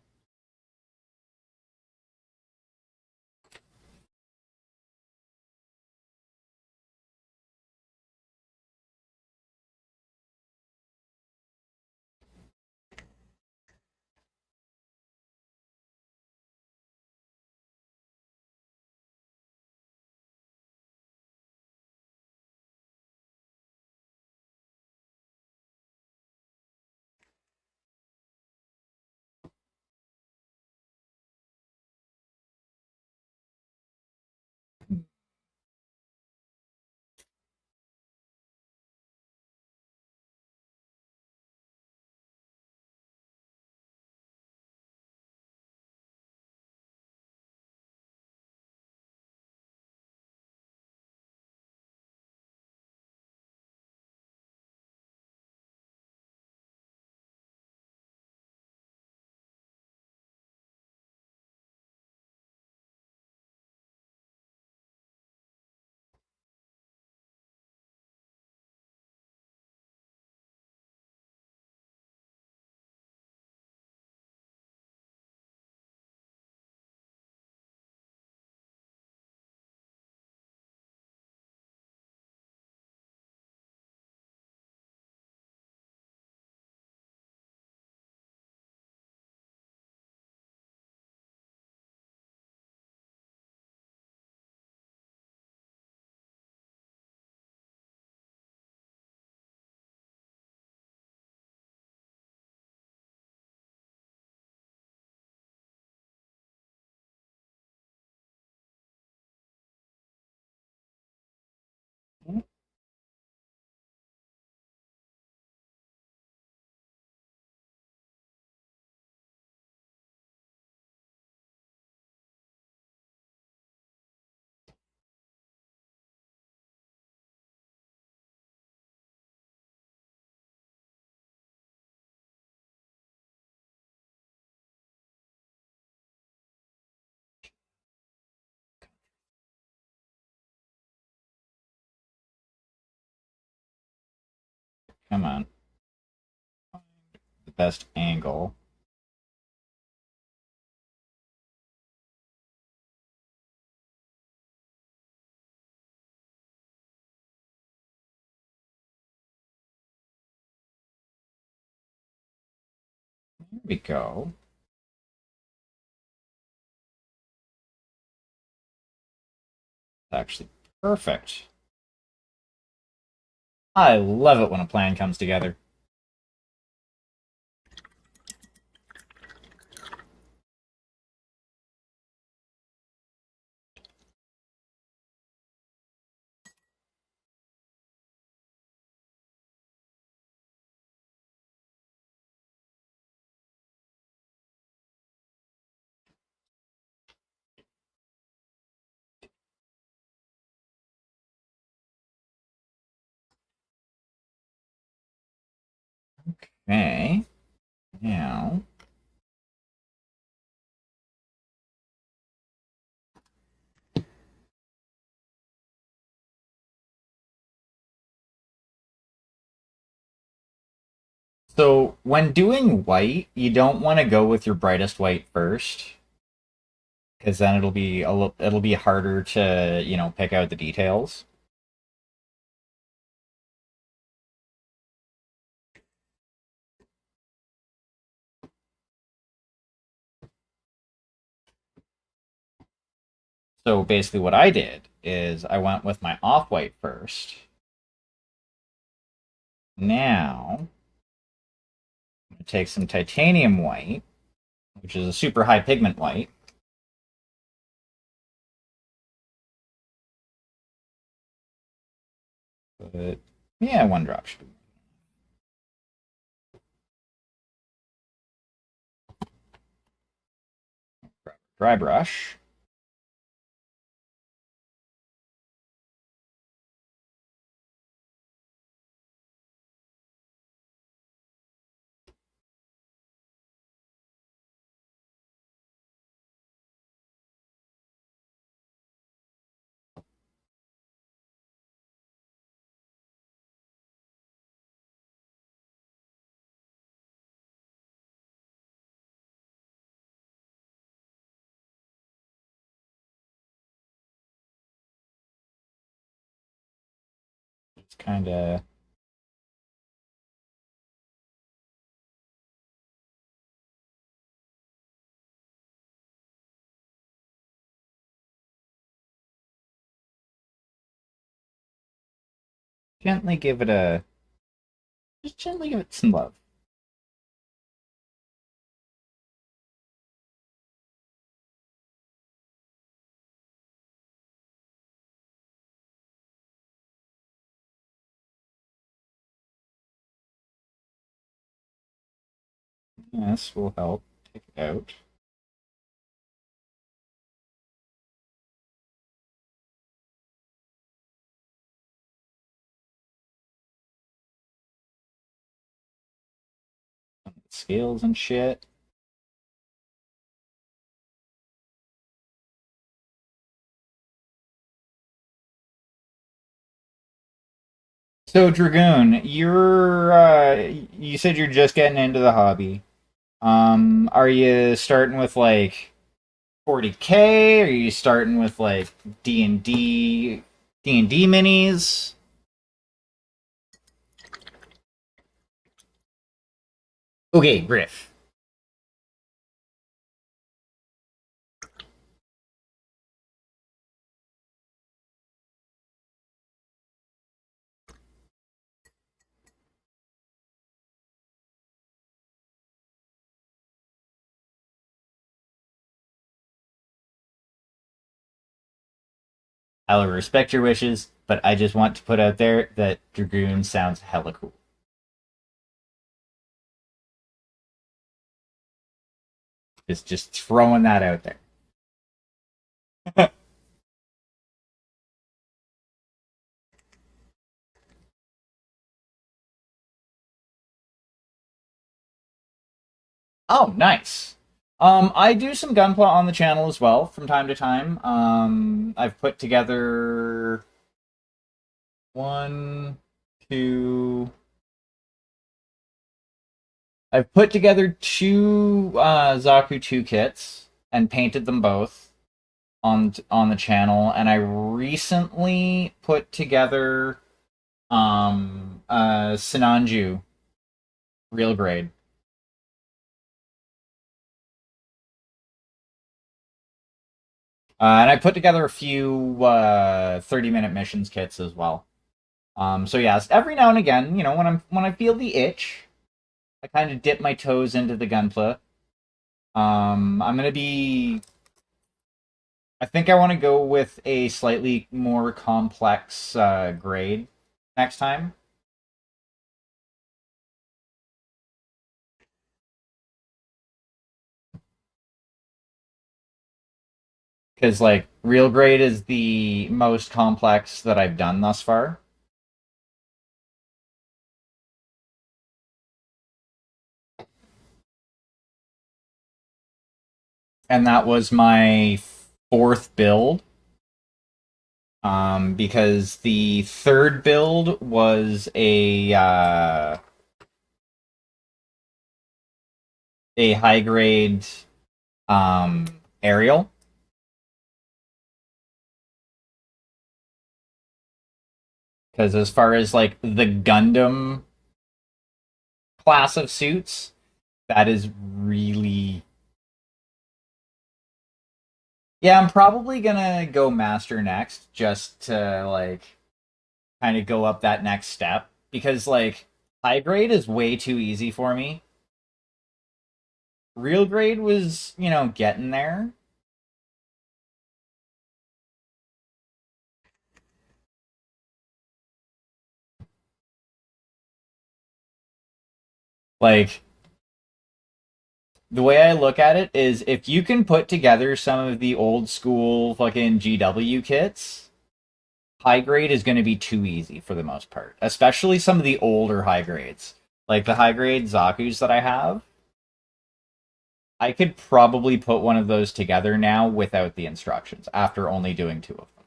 Speaker 1: Come on. Find the best angle. There we go. Actually perfect. I love it when a plan comes together. Okay. Now. So when doing white, you don't want to go with your brightest white first, because then it'll be harder to pick out the details. So basically, what I did is I went with my off white first. Now I'm gonna take some titanium white, which is a super high pigment white. But yeah, one drop should be. Dry brush. It's kind of gently give it a just gently give it some love. This will help take it out. Scales and shit. So Dragoon, you said you're just getting into the hobby. Are you starting with like 40K? Are you starting with like D&D minis? Okay, Griff. I'll respect your wishes, but I just want to put out there that Dragoon sounds hella cool. Just throwing that out there. Oh, nice. I do some gunpla on the channel as well from time to time. I've put together one, two, I've put together two Zaku 2 kits and painted them both on the channel, and I recently put together Sinanju real grade. And I put together a few 30-minute missions kits as well. So yes, every now and again, when I feel the itch, I kind of dip my toes into the gunpla. I'm gonna be. I think I want to go with a slightly more complex grade next time. Because like real grade is the most complex that I've done thus far. And that was my fourth build. Because the third build was a high grade aerial. Because as far as like the Gundam class of suits, that is really. Yeah, I'm probably gonna go master next just to like kind of go up that next step because like high grade is way too easy for me. Real grade was, getting there. Like the way I look at it is if you can put together some of the old school fucking GW kits, high grade is going to be too easy for the most part, especially some of the older high grades. Like the high grade Zaku's that I have, I could probably put one of those together now without the instructions after only doing two of them.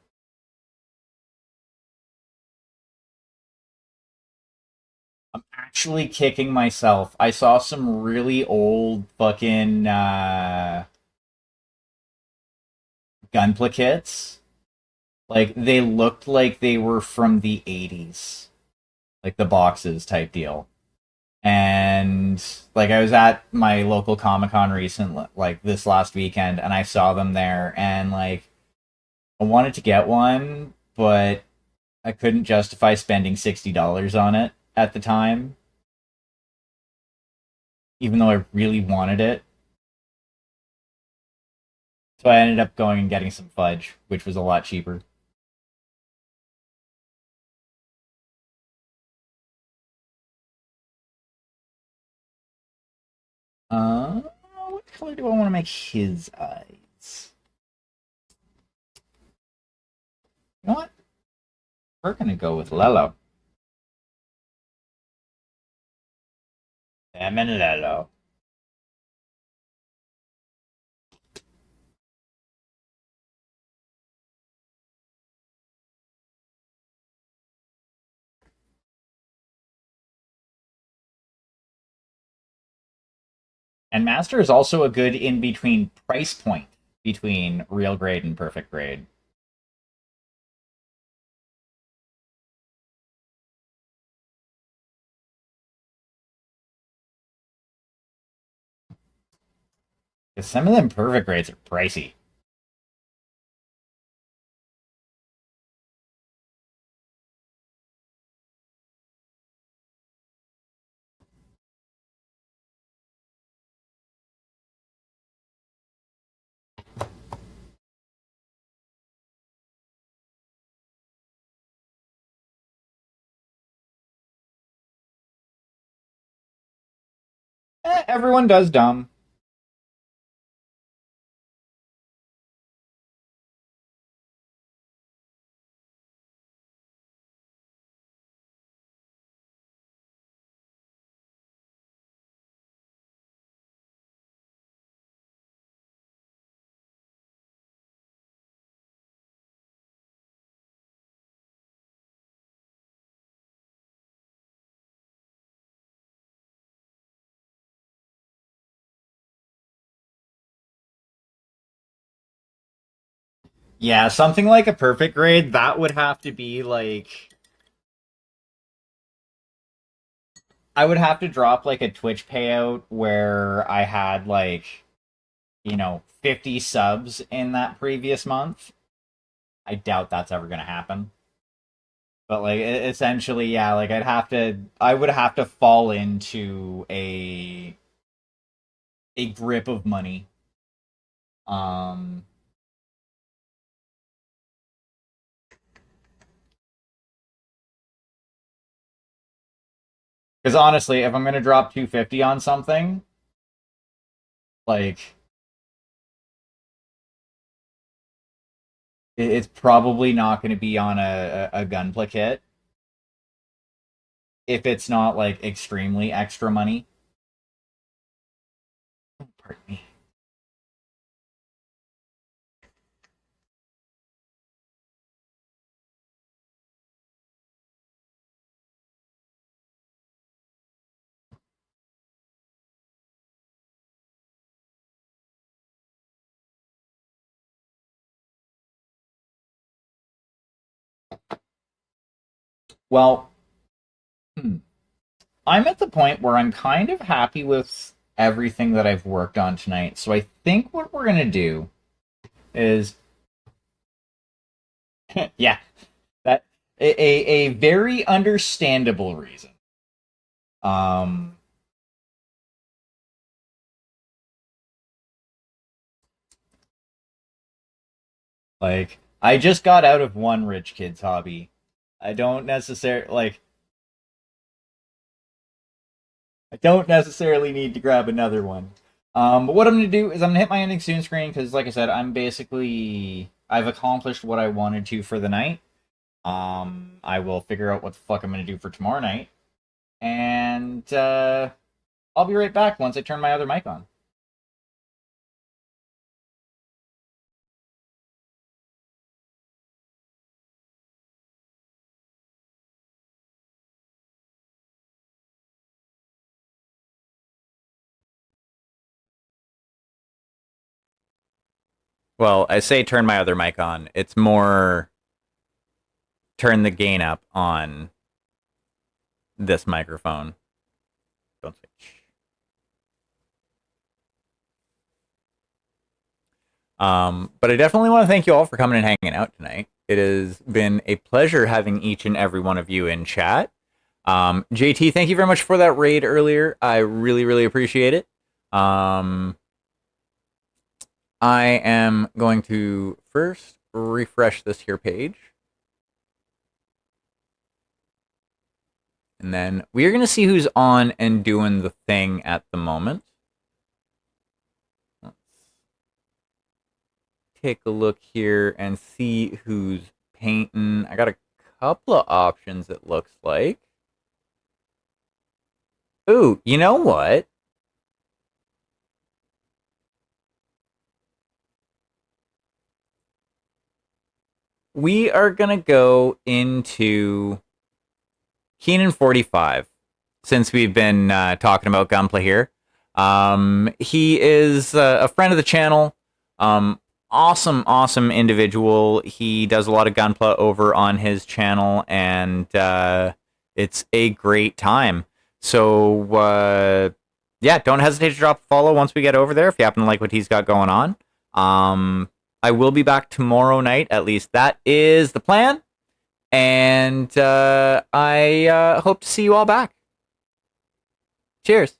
Speaker 1: I'm actually kicking myself. I saw some really old fucking gunpla kits. Like they looked like they were from the 80s. Like the boxes type deal. And like I was at my local Comic-Con like this last weekend and I saw them there and like I wanted to get one, but I couldn't justify spending $60 on it at the time, even though I really wanted it. So I ended up going and getting some fudge, which was a lot cheaper. Uh, what color do I want to make his eyes? You know what? We're gonna go with Lelo. Sam and Lelo. And Master is also a good in between price point between real grade and perfect grade. Because some of them perfect grades are pricey. Everyone does dumb. Yeah, something like a perfect grade, that would have to be like I would have to drop like a Twitch payout where I had like, 50 subs in that previous month. I doubt that's ever going to happen. But like essentially, yeah, like I would have to fall into a grip of money. Um because honestly, if I'm going to drop 250 on something, like it's probably not going to be on a gunpla kit if it's not like extremely extra money. Pardon me. Well, hmm, I'm at the point where I'm kind of happy with everything that I've worked on tonight. So I think what we're gonna do is, yeah, that a very understandable reason. Um, like I just got out of one rich kid's hobby. I don't necessarily need to grab another one. But what I'm gonna do is I'm gonna hit my ending soon screen because, like I said, I've accomplished what I wanted to for the night. I will figure out what the fuck I'm gonna do for tomorrow night, and I'll be right back once I turn my other mic on. Well, I say turn my other mic on. It's more turn the gain up on this microphone. Don't switch. But I definitely want to thank you all for coming and hanging out tonight. It has been a pleasure having each and every one of you in chat. JT, thank you very much for that raid earlier. I really, really appreciate it. I am going to first refresh this here page. And then we are going to see who's on and doing the thing at the moment. Let's take a look here and see who's painting. I got a couple of options, it looks like. Ooh, you know what? We are going to go into Keenan 45 since we've been talking about Gunpla here. He is a friend of the channel. Awesome, awesome individual. He does a lot of Gunpla over on his channel, and it's a great time. So, yeah, don't hesitate to drop a follow once we get over there if you happen to like what he's got going on. I will be back tomorrow night. At least that is the plan. And I hope to see you all back. Cheers.